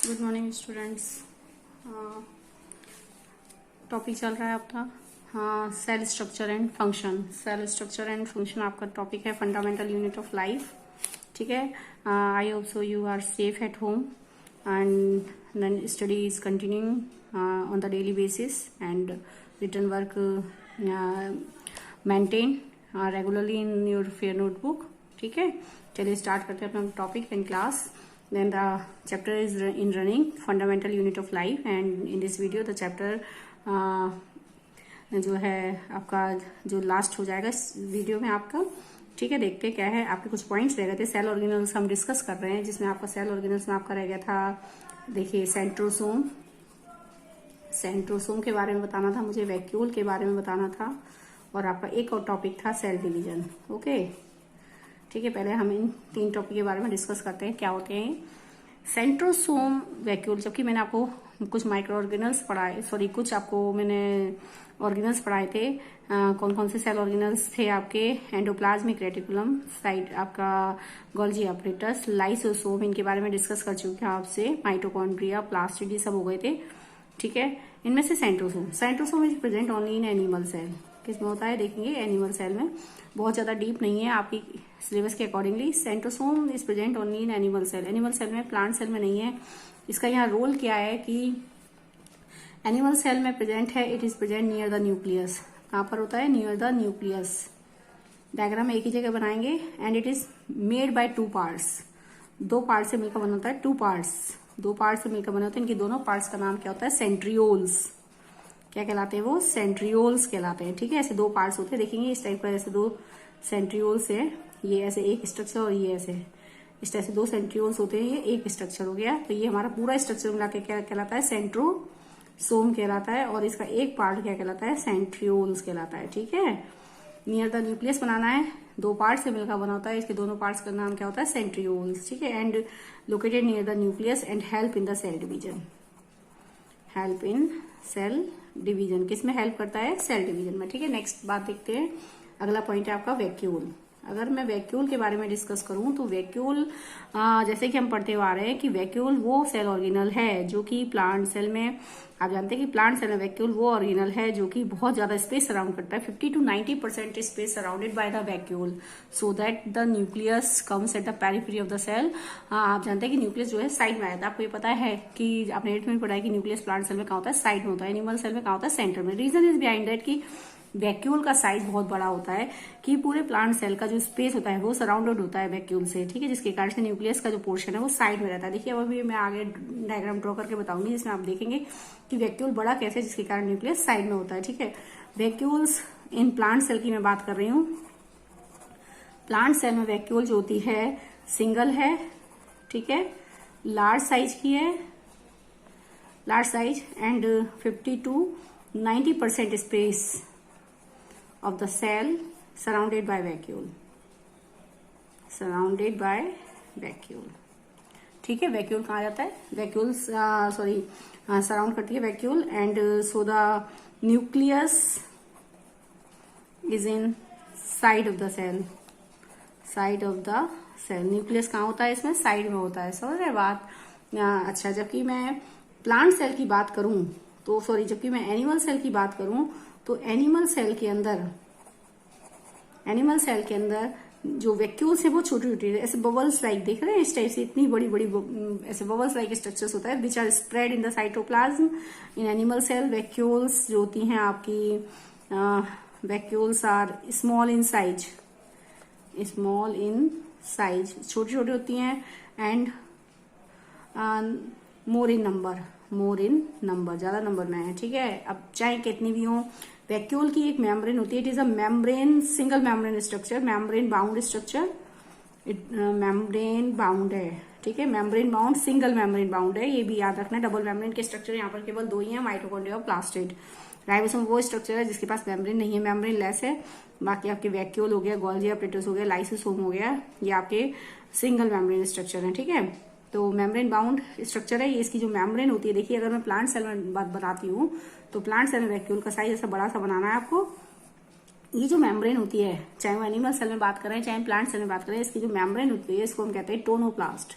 Good morning students. Topic चल रहा है आपका cell structure and function. Cell structure and function आपका टॉपिक है फंडामेंटल यूनिट ऑफ लाइफ। ठीक है, I hope so you are safe at home and then study is continuing on the daily basis and written work maintain regularly in your fair notebook. ठीक है, चलिए start करते हैं अपना topic in class. Then the chapter is in running fundamental unit of life and in this video the chapter जो है आपका जो लास्ट हो जाएगा इस वीडियो में आपका। ठीक है, देखते हैं क्या है। आपके कुछ पॉइंट्स रह गए थे, सेल ऑर्गेनल्स हम डिस्कस कर रहे हैं जिसमें आपका सेल ऑर्गेनल्स में आपका रह गया था, देखिए सेंट्रोसोम। सेंट्रोसोम के बारे में बताना था मुझे, वैक्यूल के बारे में बताना था और आपका एक और टॉपिक था सेल डिवीजन। ओके ठीक है, पहले हम इन तीन टॉपिक के बारे में डिस्कस करते हैं क्या होते हैं सेंट्रोसोम, वैक्यूल। जबकि मैंने आपको कुछ माइक्रो ऑर्गेनल्स पढ़ाए, सॉरी कुछ आपको मैंने ऑर्गेनल्स पढ़ाए थे। कौन कौन से सेल ऑर्गेनल्स थे आपके, एंडोप्लाज्मिक रेटिकुलम, साइड आपका गोल्जी अपरेटस, लाइसोसोम, इनके बारे में डिस्कस कर चुके हैं आपसे। माइटोकॉन्ड्रिया, प्लास्टिड, ये सब हो गए थे। ठीक है, इनमें से centrosome is present only in animal cell. किसमें होता है देखेंगे, एनिमल सेल में। बहुत ज्यादा डीप नहीं है आपकी सिलेबस के accordingly. Centrosome is present only in animal cell, animal cell में, प्लांट सेल में नहीं है। इसका यहाँ रोल क्या है कि एनिमल सेल में प्रेजेंट है, it is present near the nucleus. कहां पर होता है, नियर द न्यूक्लियस। डायग्राम एक ही जगह बनाएंगे and it is made by two parts. दो पार्ट से मिलकर बना होता है, टू पार्ट्स, दो पार्ट से मिलकर बने होते हैं। इनके दोनों पार्ट्स का नाम क्या होता है, सेंट्रियोल्स। क्या कहलाते हैं वो, सेंट्रियोल्स कहलाते हैं। ठीक है, ऐसे दो पार्ट्स होते हैं, देखेंगे इस टाइप का, ऐसे दो सेंट्रियोल्स है, ये ऐसे एक स्ट्रक्चर और ये ऐसे, इस टाइप से दो सेंट्रियोल्स होते हैं, ये एक स्ट्रक्चर हो गया। तो ये हमारा पूरा स्ट्रक्चर मिला के क्या कहलाता है, सेंट्रोसोम कहलाता है। और इसका एक पार्ट क्या कहलाता है, सेंट्रियोल्स कहलाता है। ठीक है, नियर द न्यूक्लियस बनाना है, दो पार्ट से मिलकर बना होता है, इसके दोनों पार्ट्स का नाम क्या होता है, सेंट्रियोल्स। ठीक है, and located near the nucleus and help in the cell division. Help in cell division, किसमें हेल्प करता है, सेल डिवीजन में। ठीक है, नेक्स्ट बात देखते हैं। अगला पॉइंट है आपका वैक्यूल। अगर मैं वैक्यूल के बारे में डिस्कस करूं तो वैक्यूल जैसे कि हम पढ़ते हुए आ रहे हैं कि वैक्यूल वो सेल ऑर्गेनल है जो कि प्लांट सेल में, आप जानते हैं कि प्लांट सेल में वैक्यूल वो ऑर्गेनल है जो कि बहुत ज्यादा स्पेस सराउंड करता है, 50 to 90% space surrounded by the vacuole, so that the nucleus comes at the periphery of the cell. आप जानते हैं कि न्यूक्लियस जो है साइड में आता है। आपको ये पता है कि आपने 8th में पढ़ा है कि न्यूक्लियस प्लांट सेल में कहाँ होता है, साइड में होता है। एनिमल सेल में कहाँ होता है, सेंटर में। रीजन इज बिहाइंड दैट कि वैक्यूल का साइज बहुत बड़ा होता है कि पूरे प्लांट सेल का जो स्पेस होता है वो सराउंडेड होता है वैक्यूल से। ठीक है, जिसके कारण से न्यूक्लियस का जो पोर्शन है वो साइड में रहता है। देखिए अब अभी मैं आगे डायग्राम ड्रॉ करके बताऊंगी जिसमें आप देखेंगे कि वैक्यूल बड़ा कैसे, जिसके कारण न्यूक्लियस साइड में होता है। ठीक है, वैक्यूल्स इन प्लांट सेल की मैं बात कर रही हूँ। प्लांट सेल में वैक्यूल जो होती है सिंगल है। ठीक है, लार्ज साइज की है, large size and 50 to 90% space of the cell surrounded by vacuole, surrounded by vacuole। ठीक है, वैक्यूल कहा जाता है, वैक्यूल सॉरी सराउंड करती है vacuole and so the nucleus is inside of the cell, side of the cell. Nucleus कहाँ होता है, इसमें साइड में होता है, समझ रहे बात। अच्छा, जबकि मैं प्लांट सेल की बात करूं तो सॉरी जबकि मैं एनिमल सेल की बात करूं तो एनिमल सेल के अंदर जो वैक्यूल्स है वो छोटी छोटी ऐसे बबल्स लाइक, देख रहे हैं इस टाइप से, इतनी बड़ी बड़ी ऐसे बबल्स लाइक स्ट्रक्चर्स होता है which are spread in the cytoplasm in animal cell. Vacuoles जो होती हैं आपकी, vacuoles are small in size, small in size, छोटी छोटी होती हैं एंड मोर इन नंबर, ज्यादा नंबर में है। ठीक है, अब चाहे कितनी भी हो, वैक्यूल की एक मेम्ब्रेन होती है, it is a membrane, single membrane structure, membrane bound structure, membrane bound है। ठीक है, membrane bound, single membrane bound है, ये भी याद रखना है। डबल मेम्ब्रेन के स्ट्रक्चर यहाँ पर केवल दो ही है, माइटोकॉन्ड्रिया और प्लास्टिड। राइबोसोम वो स्ट्रक्चर है जिसके पास मेम्ब्रेन नहीं है, मेम्ब्रेन लेस है। बाकी आपके वैक्यूल हो गया, गोल्जी अपरेटस हो गया, लाइसोसोम हो गया, ये आपके सिंगल मेम्ब्रेन स्ट्रक्चर है। ठीक है, तो मेम्ब्रेन बाउंड स्ट्रक्चर है ये। इसकी जो मेम्ब्रेन होती है, देखिए अगर मैं प्लांट सेल में बात बनाती हूँ तो प्लांट सेल में वैक्यूल का साइज ऐसा बड़ा सा बनाना है आपको। ये जो मेम्ब्रेन होती है, चाहे वो एनिमल सेल में बात करें चाहे प्लांट सेल में बात करें, इसकी जो मेम्ब्रेन होती है इसको हम कहते हैं टोनोप्लास्ट।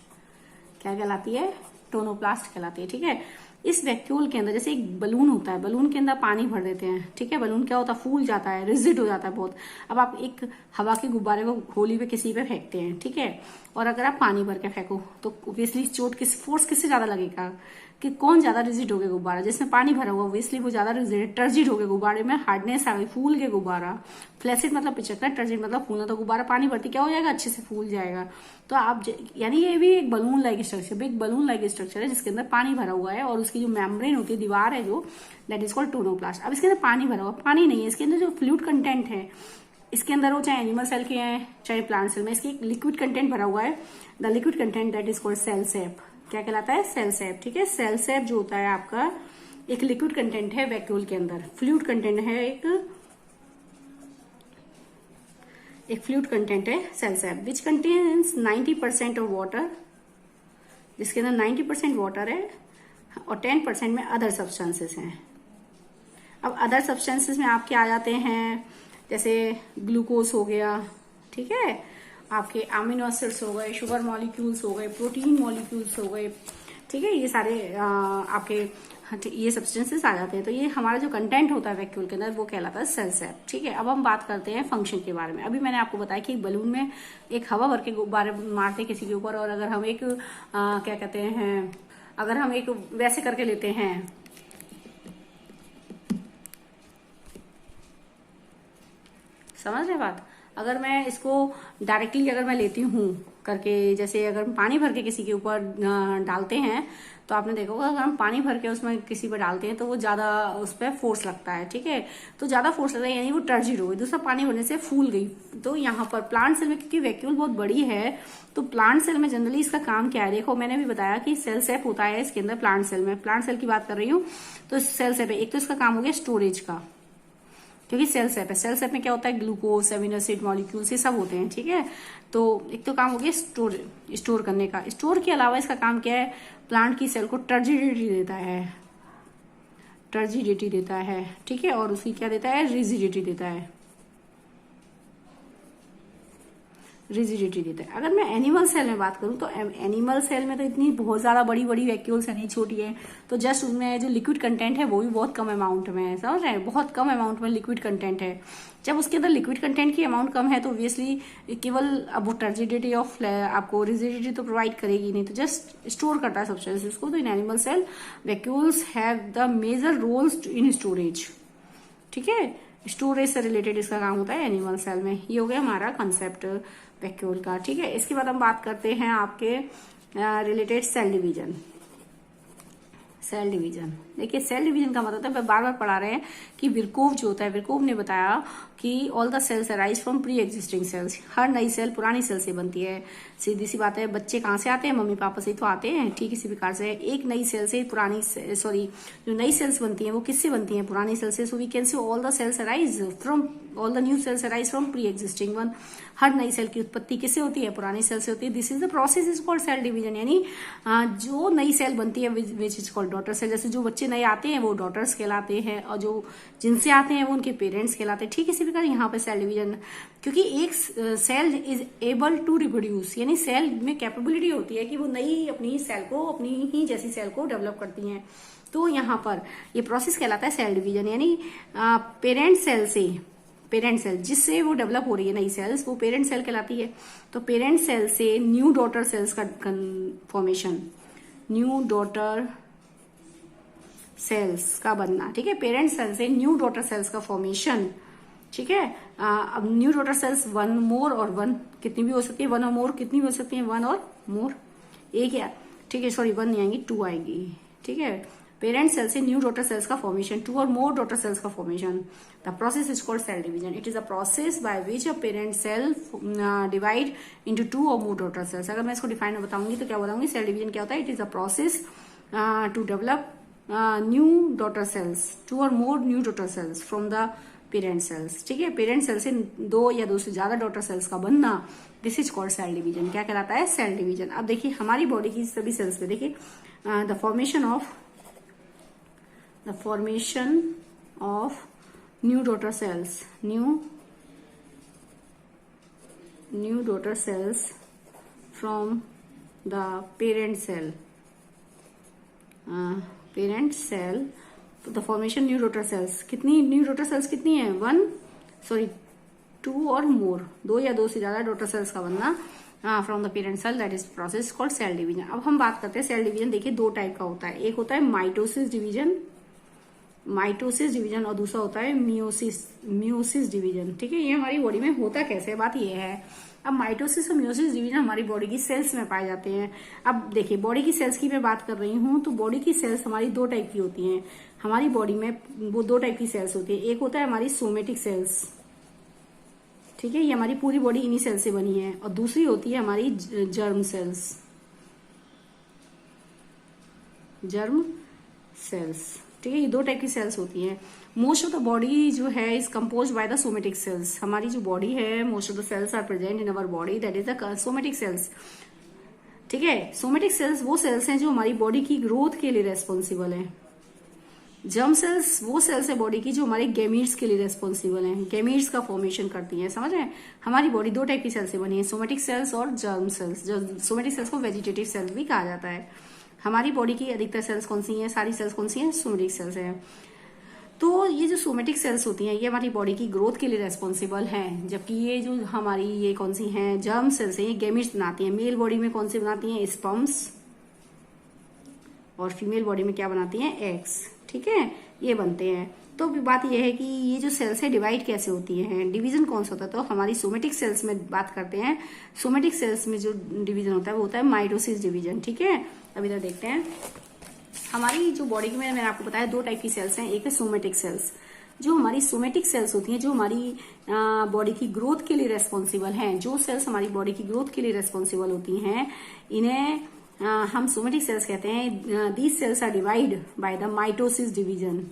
क्या कहलाती है, टोनोप्लास्ट कहलाती है। ठीक है, इस वैक्यूल के अंदर जैसे एक बलून होता है, बलून के अंदर पानी भर देते हैं। ठीक है, बलून क्या होता है, फूल जाता है, रिजिड हो जाता है बहुत। अब आप एक हवा के गुब्बारे को होली पे किसी पे फेंकते हैं, ठीक है, और अगर आप पानी भर के फेंको तो ऑब्वियसली फोर्स किससे ज्यादा लगेगा, कि कौन ज्यादा रिजिड हो गया गुब्बारा, जिसमें पानी भरा हुआ ऑब्वियसली वो ज्यादा रिजिड, टर्जिड हो गया गुब्बारे में, हार्डनेस आ गई, फूल के गुब्बारा। फ्लैसिड मतलब पिचकना, टर्जिड मतलब फूलना। तो गुब्बारा पानी भरती क्या हो जाएगा, अच्छे से फूल जाएगा। तो आप यानी ये भी एक बलून लाइक स्ट्रक्चर, एक बलून लाइक स्ट्रक्चर है जिसके अंदर पानी भरा हुआ है, और उसकी जो मेम्ब्रेन होती है, दीवार है जो, दैट इज कॉल्ड टोनोप्लास्ट। अब इसके अंदर पानी भरा हुआ, पानी नहीं है इसके अंदर, जो फ्लूइड कंटेंट है इसके अंदर, वो चाहे एनिमल सेल के हैं चाहे प्लांट सेल में, इसकी एक लिक्विड कंटेंट भरा हुआ है। The liquid content that is called cell sap. क्या कहलाता है, सेल सेप। ठीक है, सेल सेप जो होता है आपका एक लिक्विड कंटेंट है वैक्यूल के अंदर, फ्लूइड कंटेंट है, एक फ्लूइड कंटेंट है cell sap, which contains 90% of water, जिसके अंदर 90% वाटर है और 10% में अदर सब्सटेंसेस हैं। अब अदर सब्सटेंसेस में आपके आ जाते हैं जैसे ग्लूकोज हो गया, ठीक है, आपके अमीनो एसिड्स हो गए, शुगर मॉलिक्यूल्स हो गए, प्रोटीन मॉलिक्यूल्स हो गए। ठीक है, ये सारे आपके ये सब्सटेंसेस आ जाते हैं। तो ये हमारा जो कंटेंट होता है वैक्यूल के अंदर वो कहलाता है सेल सेप। ठीक है, अब हम बात करते हैं फंक्शन के बारे में। अभी मैंने आपको बताया कि एक बलून में एक हवा भर के गुब्बारे मारते किसी के ऊपर, और अगर हम एक क्या कहते हैं, अगर हम एक वैसे करके लेते हैं, समझ रहे बात, अगर मैं इसको डायरेक्टली अगर मैं लेती हूँ करके, जैसे अगर पानी भर के किसी के ऊपर डालते हैं तो आपने देखा होगा, अगर हम पानी भर के उसमें किसी पर डालते हैं तो वो ज्यादा उस पर फोर्स लगता है। ठीक है, तो ज्यादा फोर्स लगता है यानी वो टर्जिड हो गई, दूसरा पानी भरने से फूल गई। तो यहाँ पर प्लांट सेल में क्योंकि वैक्यूल बहुत बड़ी है, तो प्लांट सेल में जनरली इसका काम क्या है, देखो मैंने भी बताया कि सेल सेप होता है इसके अंदर प्लांट सेल में, प्लांट सेल की बात कर रही हूँ। तो सेल सेप एक तो इसका काम हो गया स्टोरेज का, क्योंकि सेल सेप है, सेल सेप में क्या होता है, ग्लूकोज, एमिनो एसिड मॉलिक्यूल्स ये सब होते हैं। ठीक है, तो एक तो काम हो गया स्टोर करने का। स्टोर के अलावा इसका काम क्या है, प्लांट की सेल को टर्जिडिटी देता है, टर्जिडिटी देता है। ठीक है, और उसकी क्या देता है, रिजिडिटी देता है, रिजिडिटी देता है। अगर मैं एनिमल सेल में बात करूं तो एनिमल सेल में तो इतनी बहुत ज्यादा बड़ी बड़ी वैक्यूल्स है नहीं, छोटी है, तो जस्ट उसमें जो लिक्विड कंटेंट है वो भी बहुत कम अमाउंट में है, समझ रहे हैं, बहुत कम अमाउंट में लिक्विड कंटेंट है। जब उसके अंदर लिक्विड कंटेंट की अमाउंट कम है तो ऑब्वियसली केवल अब वो टर्जिडिटी ऑफ आपको रिजिडिटी तो प्रोवाइड करेगी नहीं, तो जस्ट स्टोर करता है सब्सटेंसेस को। तो in animal cell vacuoles have the major roles in storage. ठीक है, स्टोरेज से रिलेटेड इसका काम होता है एनिमल सेल में। ये हो गया हमारा कंसेप्ट वैक्यूल का। ठीक है, इसके बाद हम बात करते हैं आपके related cell division. Cell division, देखिए सेल डिवीजन का मतलब है, बार बार पढ़ा रहे हैं कि विरकोव जो होता है, विरकोव ने बताया कि all the cells arise from pre existing cells, हर नई सेल पुरानी सेल से बनती है। सीधी सी बात है, बच्चे कहाँ से आते हैं, मम्मी पापा से ही तो आते हैं। ठीक इसी प्रकार से एक नई सेल से पुरानी जो नई सेल्स बनती हैं वो किससे बनती हैं, पुरानी सेल से। So we can say all the cells arise from, all the new cells arise from pre existing one. हर नई सेल की उत्पत्ति किससे होती है, पुरानी सेल से होती है। This is the process is called cell division, यानी जो नई सेल बनती है which is called daughter cell. जैसे जो बच्चे नए आते हैं वो डॉटर्स कहलाते हैं, और जो जिनसे आते हैं वो उनके पेरेंट्स कहलाते हैं। ठीक इसी प्रकार यहाँ पे सेल डिवीजन, क्योंकि एक cell is able to reproduce, यानी सेल में कैपेबिलिटी होती है कि वो नई अपनी सेल को, अपनी ही जैसी सेल को डेवलप करती हैं। तो यहाँ पर ये प्रोसेस कहलाता है सेल डिवीजन, यानी पेरेंट सेल से, पेरेंट सेल जिससे वो डेवलप हो रही है नई सेल्स, वो पेरेंट सेल कहलाती है। तो पेरेंट सेल से न्यू डॉटर सेल्स का फॉर्मेशन, न्यू डॉटर सेल्स का बनना। ठीक है, पेरेंट सेल से न्यू डॉटर सेल्स का फॉर्मेशन। ठीक है, अब new daughter sales one more और वन कितनी भी हो सकती है, वन और मोर कितनी भी हो सकती है, वन और मोर एक है। ठीक है, सॉरी वन नहीं आएंगी, टू आएगी। ठीक है, पेरेंट सेल से न्यू डॉटर सेल्स का फॉर्मेशन, टू और मोर डॉटर सेल्स का formation. The process is called cell division. It is a process by which a parent cell divide into two और मोर डॉटर सेल्स। अगर मैं इसको define में बताऊंगी तो क्या बताऊंगी, सेल डिवीजन क्या होता है, it is a process to develop new daughter cells, two और more new daughter cells from the parent cells. ठीक है, पेरेंट सेल से दो या दो से ज्यादा डॉटर सेल्स का बनना, this is called cell division. क्या कहलाता है, सेल डिवीजन। अब देखिए हमारी बॉडी की सभी सेल्स पे देखिए the formation of new daughter cells, new daughter cells from the parent cell, parent cell तो the formation new daughter cells, कितनी न्यू डॉटर सेल्स कितनी है, 2 और मोर, 2 या 2 से ज्यादा डॉटर सेल्स का बनना from the parent cell, that is process called cell division. अब हम बात करते हैं सेल डिवीजन। देखिए 2 टाइप का होता है, एक होता है माइटोसिस डिवीजन और दूसरा होता है म्यूसिस डिवीजन। ठीक है, ये हमारी बॉडी में होता कैसे है, बात ये है। अब माइटोसिस और म्यूसिस डिवीजन हमारी बॉडी की सेल्स में पाए जाते हैं। अब देखिए बॉडी की सेल्स की मैं बात कर रही हूँ, तो बॉडी की सेल्स हमारी 2 टाइप की होती हैं। हमारी बॉडी में वो 2 टाइप की सेल्स होती है, एक होता है हमारी सोमेटिक सेल्स, ठीक है, ये हमारी पूरी बॉडी इन्हीं सेल से बनी है, और दूसरी होती है हमारी जर्म सेल्स। ठीक है, ये 2 टाइप की सेल्स होती हैं। मोस्ट ऑफ द बॉडी जो है is compose by the somatic cells. हमारी जो बॉडी है, most of the cells are present in our body, that is the somatic cells. ठीक है, सोमेटिक सेल्स वो सेल्स हैं जो हमारी बॉडी की ग्रोथ के लिए रेस्पॉन्सिबल हैं। जर्म सेल्स वो सेल्स है बॉडी की जो हमारे गैमीट्स के लिए रेस्पॉन्सिबल हैं, गैमीट्स का फॉर्मेशन करती हैं। समझ रहे हैं, हमारी बॉडी 2 टाइप की सेल्स से बनी है, सोमेटिक सेल्स और जर्म सेल्स। सोमेटिक सेल्स को वेजिटेटिव सेल्स भी कहा जाता है। हमारी बॉडी की अधिकतर सेल्स कौन सी हैं, सारी सेल्स कौन सी हैं, सोमेटिक सेल्स हैं। तो ये जो सोमेटिक सेल्स होती हैं ये हमारी बॉडी की ग्रोथ के लिए रेस्पॉन्सिबल हैं, जबकि ये जो हमारी ये कौन सी हैं, जर्म सेल्स हैं, ये गैमीट्स बनाती हैं। मेल बॉडी में कौन सी बनाती हैं, स्पर्म्स, और फीमेल बॉडी में क्या बनाती हैं, एग्स। ठीक है, ये बनते हैं। तो बात यह है कि ये जो सेल्स है डिवाइड कैसे होती हैं, डिवीजन कौन सा होता है, तो हमारी सोमेटिक सेल्स में बात करते हैं। सोमेटिक सेल्स में जो डिवीजन होता है वो होता है माइटोसिस डिवीजन। ठीक है, अब इधर देखते हैं। हमारी जो बॉडी में मैंने आपको बताया 2 टाइप की सेल्स हैं, एक है सोमेटिक सेल्स। जो हमारी सोमेटिक सेल्स होती हैं, जो हमारी बॉडी की ग्रोथ के लिए रेस्पॉन्सिबल हैं, जो सेल्स हमारी बॉडी की ग्रोथ के लिए रेस्पॉन्सिबल होती हैं, इन्हें हम सोमेटिक सेल्स कहते हैं। These cells are divide by the mitosis division.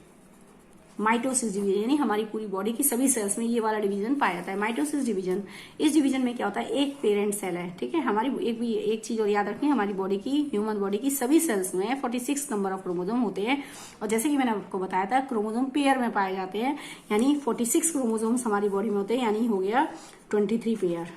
Mitosis division यानी हमारी पूरी बॉडी की सभी सेल्स में ये वाला डिवीजन पाया जाता है, माइटोसिस डिवीजन। इस डिवीजन में क्या होता है, एक पेरेंट सेल है। ठीक है, हमारी एक चीज और याद रखनी है, हमारी बॉडी की, ह्यूमन बॉडी की सभी सेल्स में 46 नंबर ऑफ क्रोमोसोम होते हैं, और जैसे कि मैंने आपको बताया था क्रोमोसोम पेयर में पाए जाते हैं, यानी 46 क्रोमोसोम्स हमारी बॉडी में होते हैं, यानी हो गया 23 पेयर।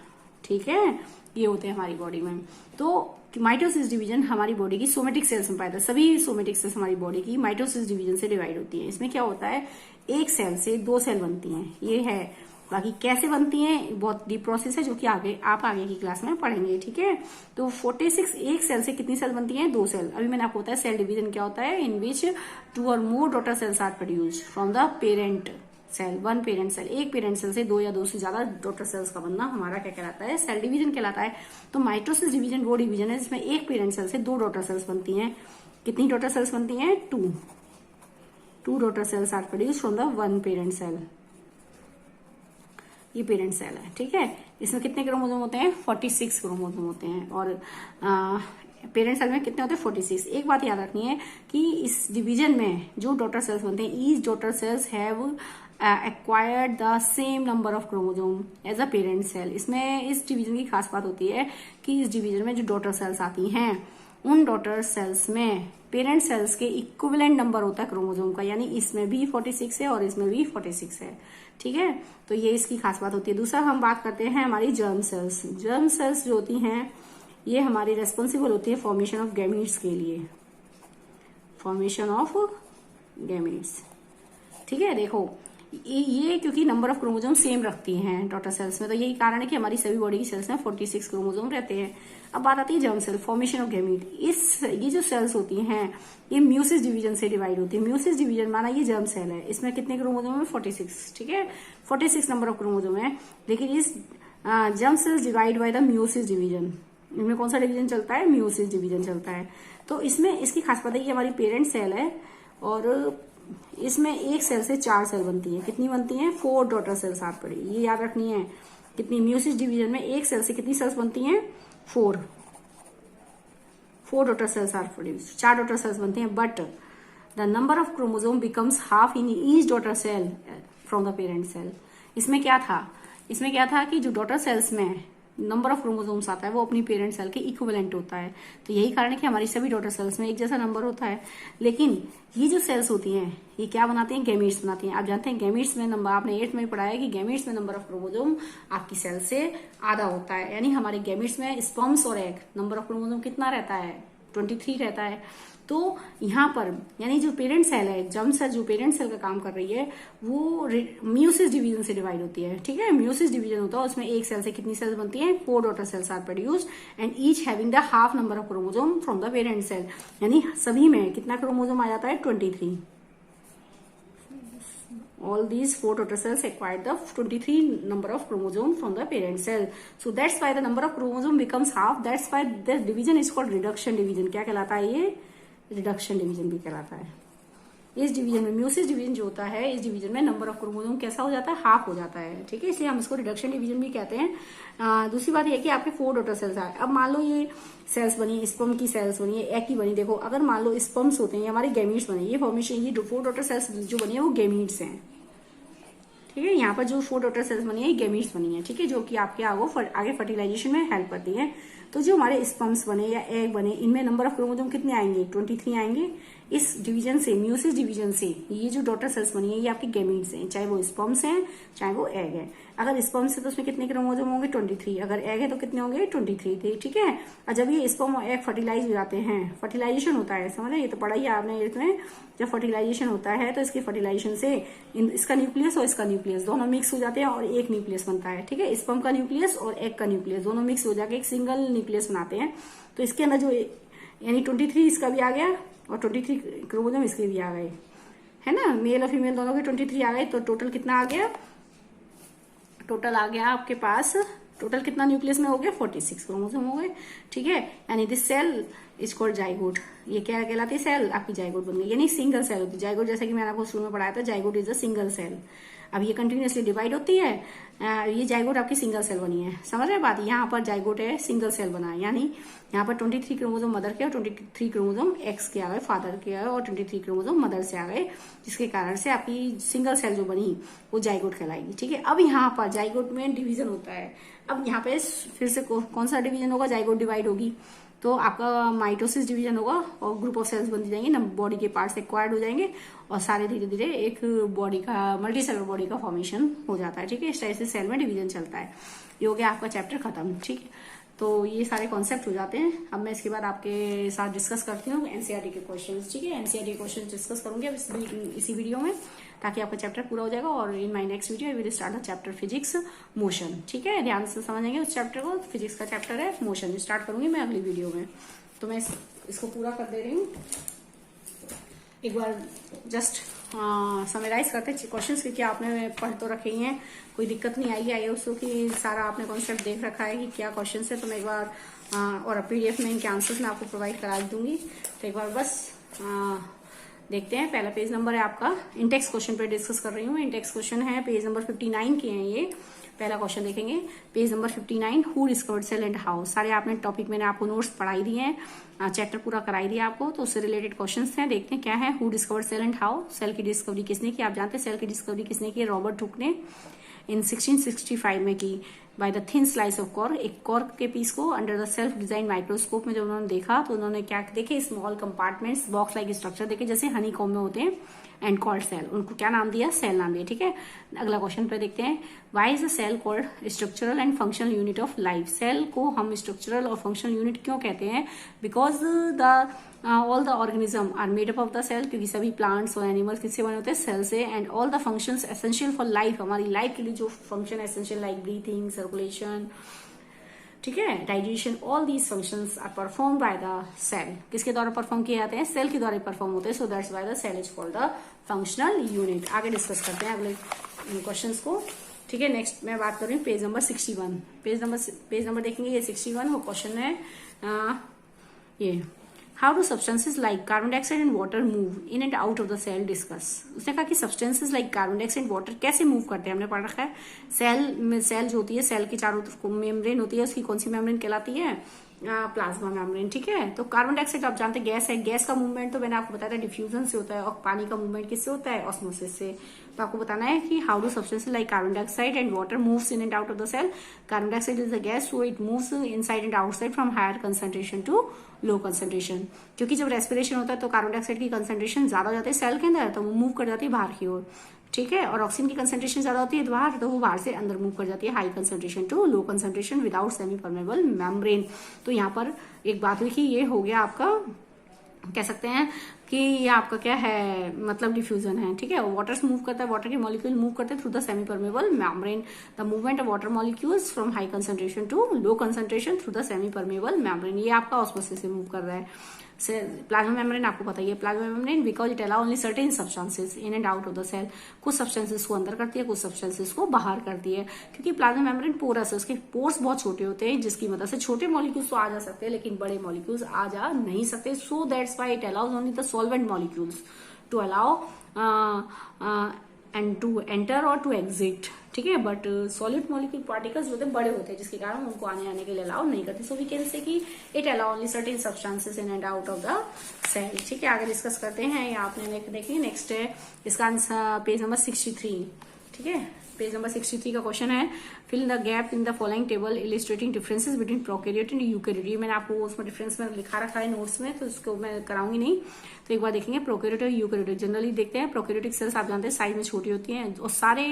ठीक है, ये होते हैं हमारी बॉडी में। तो माइटोसिस डिवीजन हमारी बॉडी की सोमेटिक सेल्स में पाया जाता है। सभी सोमेटिक सेल्स हमारी बॉडी की माइटोसिस डिवीजन से डिवाइड होती है। इसमें क्या होता है, एक सेल से 2 सेल बनती हैं, ये है। बाकी कैसे बनती हैं बहुत डीप प्रोसेस है, जो कि आप आगे की क्लास में पढ़ेंगे। ठीक है, तो 46 एक सेल से कितनी सेल बनती हैं, 2 सेल। अभी मैंने आपको बताया सेल डिवीजन क्या होता है, इन which 2 or more daughter cells are produced from the parent cell, 1 parent cell. एक पेरेंट सेल से 2 या 2 से ज्यादा डॉटर सेल्स का बनना हमारा क्या कहलाता है, सेल डिवीजन कहलाता है। तो माइटोसिस डिवीजन वो डिवीजन है जिसमें एक पेरेंट सेल से 2 डॉटर सेल्स बनती हैं। कितनी डॉटर सेल्स बनती हैं, 2 daughter cells are produced from the 1 parent cell. ये पेरेंट सेल है। ठीक है, इसमें कितने क्रोमोसोम होते हैं, 46 क्रोमोसोम होते हैं, और पेरेंट सेल में कितने होते हैं, 46। एक बात याद रखनी है कि इस डिवीजन में जो डॉटर सेल्स बनते हैं, each daughter cells have acquired the same number of chromosome as a parent cell। इसमें इस डिवीजन की खास बात होती है कि इस डिवीजन में जो डॉटर सेल्स आती हैं, उन डॉटर सेल्स में पेरेंट सेल्स के इक्विवेलेंट नंबर होता है क्रोमोसोम का, यानी इसमें भी 46 है और इसमें भी 46 है। ठीक है, तो ये इसकी खास बात होती है। दूसरा हम बात करते हैं हमारी जर्म सेल्स। जर्म सेल्स जो होती हैं ये हमारी रेस्पॉन्सिबल होती है फॉर्मेशन ऑफ गैमीट्स के लिए, फॉर्मेशन ऑफ गैमीट्स। ठीक है, देखो ये क्योंकि नंबर ऑफ क्रोमोसोम सेम रखती हैं डॉटर सेल्स में, तो यही कारण है कि हमारी सभी बॉडी की सेल्स में 46 क्रोमोसोम रहते हैं। अब बात आती है germ cell, formation of gamete. ये जो सेल्स होती हैं ये म्यूसिस डिवीजन से डिवाइड होती है। म्यूसिस डिवीजन माना ये जर्म सेल है, इसमें कितने क्रोमोसोम है, 46। ठीक है, 46 नंबर ऑफ क्रोमोसोम है। लेकिन इस germ cells divide by the meiosis division, इनमें कौन सा डिवीजन चलता है, म्यूसिस डिवीजन चलता है। तो इसमें इसकी खास बात है कि हमारी पेरेंट सेल है, और इसमें एक सेल से 4 सेल बनती है। कितनी बनती हैं, 4 डॉटर सेल्स आर पड़ी, ये याद रखनी है। कितनी, म्यूसिस डिवीजन में एक सेल से कितनी सेल्स बनती हैं, 4 daughter cells are produced, 4 daughter cells बनती हैं। But the number of chromosome becomes half in each daughter cell from the parent cell. इसमें क्या था कि जो डॉटर सेल्स में नंबर ऑफ क्रोमोसोम्स आता है वो अपनी पेरेंट सेल के इक्विवेलेंट होता है। तो यही कारण है कि हमारी सभी डॉटर सेल्स में एक जैसा नंबर होता है। लेकिन ये जो सेल्स होती हैं ये क्या बनाती हैं, गैमीट्स बनाती हैं। आप जानते हैं गैमीट्स में नंबर, आपने 8th में पढ़ा है कि गैमीट्स में नंबर ऑफ क्रोमोसोम आपकी सेल से आधा होता है। यानी हमारे गैमीट्स में स्पर्म्स और एग नंबर ऑफ क्रोमोसोम कितना रहता है, 23 रहता है। तो यहाँ पर यानी जो पेरेंट सेल है, जर्म सेल जो पेरेंट सेल का काम कर रही है वो मियोसिस डिवीजन से डिवाइड होती है। ठीक है, मियोसिस डिवीजन होता है, उसमें एक सेल से कितनी सेल्स बनती हैं, 4 daughter cells are produced and each having the half number of chromosome from the parent cell. यानी सभी में कितना क्रोमोसोम आ जाता है, 23। All these 4 daughter cells acquired the 23 number of chromosome from the parent cell. So that's why the number of chromosome becomes half. That's why the division is called reduction division. क्या कहलाता है ये, reduction division भी कहलाता है। इस division में meiosis division जो होता है, इस डिवीजन में नंबर ऑफ क्रोमोसोम कैसा हो जाता है, हाफ हो जाता है। ठीक है, इसलिए हम इसको रिडक्शन डिवीजन भी कहते हैं। दूसरी बात ये कि आपके 4 डॉटर सेल्स आए। अब मान लो ये सेल्स बनी, स्पर्म की सेल्स बनी, एक ही बनी। देखो अगर मान लो स्पर्म्स होते हैं, हमारे गैमीट्स बने, ये फॉर्मेशन, ये 4 डॉटर सेल्स जो बनी है वो गैमीट्स हैं। ठीक है, यहाँ पर जो 4 डॉटर सेल्स बनी है ये गैमीट्स बनी है। ठीक है, जो कि आपके आगे फर्टिलाइजेशन में हेल्प करती है। तो जो हमारे स्पर्म्स बने या एग बने, इनमें नंबर ऑफ क्रोमोसोम कितने आएंगे, 23 आएंगे। इस डिवीजन से, म्यूसिस डिवीजन से ये जो डॉटर सेल्स बनी है ये आपके गैमीट्स हैं, चाहे वो स्पर्म्स हैं चाहे वो एग है। अगर स्पर्म्स है तो उसमें कितने क्रोमोसोम होंगे, 23। अगर एग है तो कितने होंगे, 23 थे। ठीक है, और जब ये स्पर्म और एग फर्टिलाइज हो जाते हैं, फर्टिलाइजेशन होता है, समझ ये तो पढ़ा ही आपने इसमें। जब फर्टिलाइजेशन होता है तो इसके फर्टिलाइजेशन से इसका न्यूक्लियस और इसका न्यूक्लियस दोनों मिक्स हो जाते हैं और एक न्यूक्लियस बनता है। ठीक है, स्पर्म का न्यूक्लियस और एग का न्यूक्लियस दोनों मिक्स हो जाकर एक सिंगल न्यूक्लियस बनाते हैं। तो इसके अंदर जो यानी 23 इसका भी आ गया और 23 क्रोमोसोम इसके भी आ गए, है ना, मेल और फीमेल दोनों के 23 आ गए। तो टोटल कितना आ गया, टोटल आ गया आपके पास, टोटल कितना न्यूक्लियस में हो गया, 46 क्रोमोसोम हो गए। ठीक है, यानी this cell is called zygote. ये क्या कहलाती है, सेल आपकी जाइगोट बन गई, यानी सिंगल सेल होती है जाइगोट। जैसे कि मैंने आपको शुरू में पढ़ाया था, zygote is a single cell. अब ये कंटिन्यूसली डिवाइड होती है, ये जाइगोट आपकी सिंगल सेल बनी है। समझ रहे बात, यहाँ पर जाइगोट है, सिंगल सेल बना है, यानी यहाँ पर 23 क्रोमोसोम मदर के और 23 क्रोमोसोम एक्स के आ गए, फादर के आ गए, और 23 क्रोमोसोम मदर से आ गए, जिसके कारण से आपकी सिंगल सेल जो बनी वो जाइगोट कहलाएगी। ठीक है, अब यहाँ पर जाइगोट में डिवीजन होता है। अब यहाँ पे फिर से कौन सा डिवीजन होगा, जाइगोट डिवाइड होगी तो आपका माइटोसिस डिवीजन होगा और ग्रुप ऑफ सेल्स बन जाएंगे ना, बॉडी के पार्ट्स एक्वायर्ड हो जाएंगे और सारे धीरे धीरे एक बॉडी का, मल्टी सेलुलर बॉडी का फॉर्मेशन हो जाता है। ठीक है, इस तरह से सेल में डिवीजन चलता है। ये हो गया आपका चैप्टर खत्म। ठीक है, तो ये सारे कॉन्सेप्ट हो जाते हैं। अब मैं इसके बाद आपके साथ डिस्कस करती हूँ एनसीईआरटी के क्वेश्चंस। ठीक है, एनसीईआरटी क्वेश्चन डिस्कस करूंगी अब इसी वीडियो में, ताकि आपका चैप्टर पूरा हो जाएगा। और in my next video I will start the chapter physics motion. ठीक है, ध्यान से समझेंगे उस चैप्टर को। फिजिक्स का चैप्टर है मोशन, स्टार्ट करूंगी मैं अगली वीडियो में। तो मैं इसको पूरा कर दे रही हूँ। एक बार जस्ट समराइज करते हैं क्वेश्चंस, क्योंकि आपने पढ़ तो रखे ही हैं, कोई दिक्कत नहीं आएगी। आई उसको कि सारा आपने कॉन्सेप्ट देख रखा है कि क्या क्वेश्चन है। तो मैं एक बार और पीडीएफ में इनके आंसर्स मैं आपको प्रोवाइड करा दूंगी। तो एक बार बस देखते हैं। पहला पेज नंबर है आपका, इंडेक्स क्वेश्चन पे डिस्कस कर रही हूँ। इंडेक्स क्वेश्चन है पेज नंबर 59 के हैं ये। पहला क्वेश्चन देखेंगे page number 59, who discovered cell and how. सारे आपने टॉपिक मैंने आपको नोट्स पढ़ाई दिए हैं, चैप्टर पूरा कराई दिया आपको, तो उससे रिलेटेड क्वेश्चंस हैं। देखते हैं क्या है। Who discovered cell and how, cell की डिस्कवरी किसने की, आप जानते हैं सेल की डिस्कवरी किसने की, रॉबर्ट हुक ने इन 1665 में की, by the thin slice of cork. एक कॉर्क के पीस को under the self design microscope में जब उन्होंने देखा तो उन्होंने क्या देखे, small compartments, box like structure देखे जैसे हनी कॉम में होते हैं, एंड कॉल्ड सेल। उनको क्या नाम दिया, सेल नाम दिया। ठीक है, अगला क्वेश्चन पे देखते हैं, why is a cell called structural and functional unit of life. Cell को हम स्ट्रक्चरल और फंक्शनल यूनिट क्यों कहते हैं, because the all the organism are made up of the cell, क्योंकि सभी प्लांट्स और एनिमल्स किससे बने होते हैं, सेल से। And all the functions essential for life, हमारी लाइफ के लिए जो function essential like breathing, circulation, ठीक है, digestion, all these functions are perform by the cell. किसके द्वारा परफॉर्म किए जाते हैं, सेल के द्वारा परफॉर्म होते हैं। So that's why the cell is called the functional unit. आगे डिस्कस करते हैं अगले क्वेश्चंस को। ठीक है, नेक्स्ट मैं बात कर रही हूँ पेज नंबर 61। पेज नंबर देखेंगे, ये 61 वो क्वेश्चन है। ये how do substances like carbon dioxide and water move in and out of the cell, discuss. उसने कहा कि substances like carbon dioxide and water कैसे मूव करते हैं, हमने पढ़ रखा है। सेल में, सेल जो होती है, सेल की चारों तरफ मेम्ब्रेन होती है, उसकी कौन सी मेम्ब्रेन कहलाती है, प्लाज्मा मेम्ब्रेन। ठीक है, तो कार्बन डाइऑक्साइड आप जानते हैं गैस है, गैस का मूवमेंट तो मैंने आपको बताया था डिफ्यूजन से होता है, और पानी का मूवमेंट किससे होता है, ऑस्मोसिस से। तो आपको बताना है कि how do substances like carbon dioxide and water moves in and out of the cell. Carbon dioxide is the gas, so it moves inside and outside from higher concentration to low concentration. क्योंकि जब respiration होता है तो carbon dioxide की concentration ज्यादा हो जाती है सेल के अंदर, तो वो मूव कर जाती है बाहर की ओर। ठीक है। और ऑक्सीजन की कंसेंट्रेशन ज्यादा होती है बाहर, तो वो बाहर से अंदर मूव कर जाती है, high concentration to low concentration without semi permeable membrane. तो यहाँ पर एक बात हुई कि ये हो गया आपका, कह सकते हैं कि ये आपका क्या है, मतलब डिफ्यूजन है, ठीक है। वाटर मूव करता है, वाटर के मॉलिक्यूल मूव करते हैं through the semi permeable membrane. The movement of water molecules from high concentration to low concentration through the semi permeable membrane, ये आपका ऑस्मोसिस से मूव कर रहा है। प्लाज्मा मेम्ब्रेन आपको पता ही है, plasma membrane because it allow only certain substances in and out of the cell, कुछ सब्सटेंसेस को अंदर करती है, कुछ सब्सटेंसेस को बाहर करती है, क्योंकि प्लाज्मा मेम्ब्रेन पोरस है, उसके पोर्स बहुत छोटे होते हैं, जिसकी मदद से छोटे मॉलिक्यूल्स तो आ जा सकते हैं लेकिन बड़े मॉलिक्यूल्स आ जा नहीं सकते। So that's why it allows only the solvent molecules to allow and to enter और टू एग्जिट, ठीक है। बट सॉलिड मॉलिक्यूल पार्टिकल्स होते हैं, बड़े होते हैं, जिसके कारण उनको आने के लिए अलाउ नहीं करते। सो वी कैन से कि it allow only certain substances in and out of the cell, ठीक है। आगे डिस्कस करते हैं, ये आपने देखिए नेक्स्ट है इसका आंसर पेज नंबर 63, ठीक है। पेज नंबर 63 का क्वेश्चन है, fill the gap in the following table illustrating differences between prokaryote and eukaryote. मैंने आपको उसमें डिफरेंस में लिखा रखा है नोट्स में, तो उसको मैं कराऊंगी नहीं, तो एक बार देखेंगे प्रोकैरियोट और यूकैरियोट। जनरली देखते हैं प्रोकैरियोटिक सेल्स आप जानते हैं साइज में छोटी होती हैं और सारे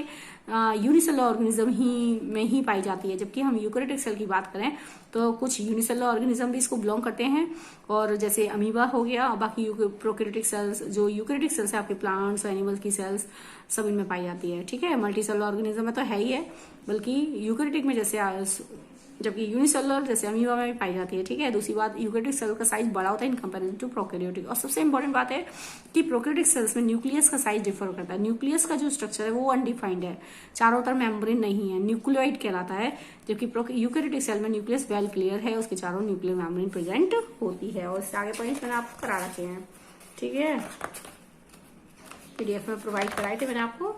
यूनिसेलुलर ऑर्गेनिज्म ही में ही पाई जाती है, जबकि हम यूकैरियोटिक सेल की बात करें तो कुछ यूनिसेलुलर ऑर्गेनिज्म भी इसको बिलोंग करते हैं, और जैसे अमीबा हो गया, और बाकी प्रोकैरियोटिक सेल्स जो यूकैरियोटिक सेल्स है आपके प्लांट्स और एनिमल्स की सेल्स सब इनमें पाई जाती है, ठीक है। मल्टी सेलुलर ऑर्गेनिज्म में तो है ही है, बल्कि यूकैरियोटिक में जैसे जबकि यूनिसेलुलर जैसे अमीबा में भी पाई जाती है, ठीक है। दूसरी बात, यूकैरियोटिक सेल का साइज बड़ा होता है इन कंपैरिजन टू प्रोकैरियोटिक। और सबसे इंपॉर्टेंट बात है कि प्रोकैरियोटिक सेल्स में न्यूक्लियस का साइज डिफर करता है। न्यूक्लियस का जो स्ट्रक्चर है वो अनडिफाइंड है, चारों तरफ मेम्ब्रेन नहीं है, न्यूक्लियोइड कहलाता है, जबकि यूकैरियोटिक सेल में न्यूक्लियस वेल क्लियर है, उसके चारों न्यूक्लियर मेम्ब्रेन प्रेजेंट होती है। और इससे आगे पॉइंट मैंने आपको करा रखे हैं, ठीक है, पीडीएफ में प्रोवाइड कराए थे मैंने आपको।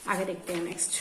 आगे देखते हैं नेक्स्ट।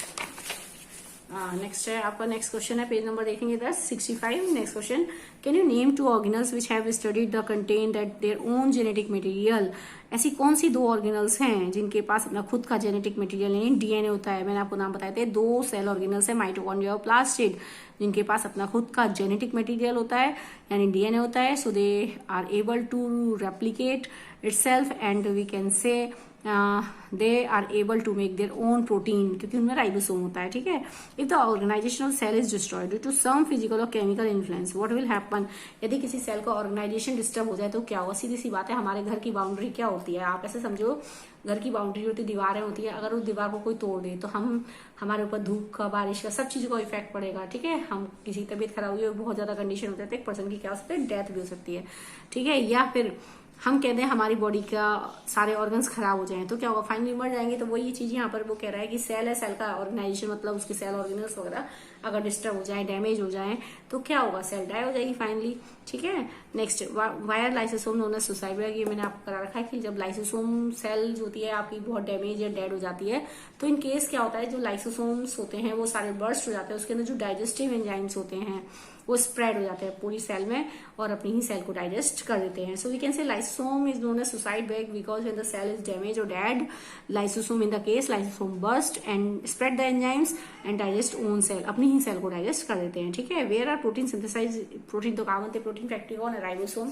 नेक्स्ट है आपका नेक्स्ट क्वेश्चन है, पेज नंबर देखेंगे 65। Next question, can you name 2 organelles which have studied the content eight their own genetic material. ऐसी कौन सी 2 ऑर्गेनल्स हैं जिनके पास अपना खुद का जेनेटिक मटेरियल यानी डीएनए होता है। मैंने आपको नाम बताए थे, 2 सेल ऑर्गेनल्स है, माइटोकॉन्ड्रिया और प्लास्टिड, जिनके पास अपना खुद का जेनेटिक मटेरियल होता है यानी डीएनए होता है। So they are able to replicate itself and we can say they are able to make their own protein, क्योंकि उनमें राइबोसोम होता है, ठीक है। If the organisational cell is destroyed due to some physical or chemical influence, what will happen. यदि किसी cell का organisation disturb हो जाए तो क्या होगा। सीधी सी बात है, हमारे घर की बाउंड्री क्या होती है, आप ऐसे समझो, घर की बाउंड्री होती है, दीवारें होती है, अगर उस दीवार को कोई तोड़ दे तो हमारे ऊपर धूप का, बारिश का, सब चीजों का इफेक्ट पड़ेगा, ठीक है। हम किसी तबीयत खराब हुई और बहुत ज्यादा कंडीशन होता है तो एक पर्सन की क्या हो सकती है, डेथ भी हो सकती है, ठीक है। या फिर हम कहते हैं हमारी बॉडी का सारे ऑर्गन्स खराब हो जाएं तो क्या होगा, फाइनली मर जाएंगे। तो वही चीज यहाँ पर वो कह रहा है कि सेल है, सेल का ऑर्गेनाइजेशन मतलब उसके सेल ऑर्गेनल्स वगैरह अगर डिस्टर्ब हो जाए, डैमेज हो जाए तो क्या होगा, सेल डाई हो जाएगी फाइनली, ठीक है। Next, why are lysosome known as suicide, ये मैंने आपको करा रखा है कि जब लाइसोसोम सेल जो होती है आपकी बहुत डैमेज या डेड हो जाती है तो इन केस क्या होता है, जो लाइसोसोम्स होते हैं वो सारे बर्स्ट हो जाते हैं, उसके अंदर जो डाइजेस्टिव एंजाइम्स होते हैं वो स्प्रेड हो जाते हैं पूरी सेल में और अपनी ही सेल को डाइजेस्ट कर देते हैं। So we can say lysosome is known as suicide bag because when the cell is damage or dead, lysosome in the case lysosome burst and spread the enzymes and digest own cell, अपनी ही cell को digest कर देते हैं, ठीक है। Where are protein synthesize, protein तो कहाँ बनते हैं, प्रोटीन फैक्ट्री कौन है, राइबोसोम,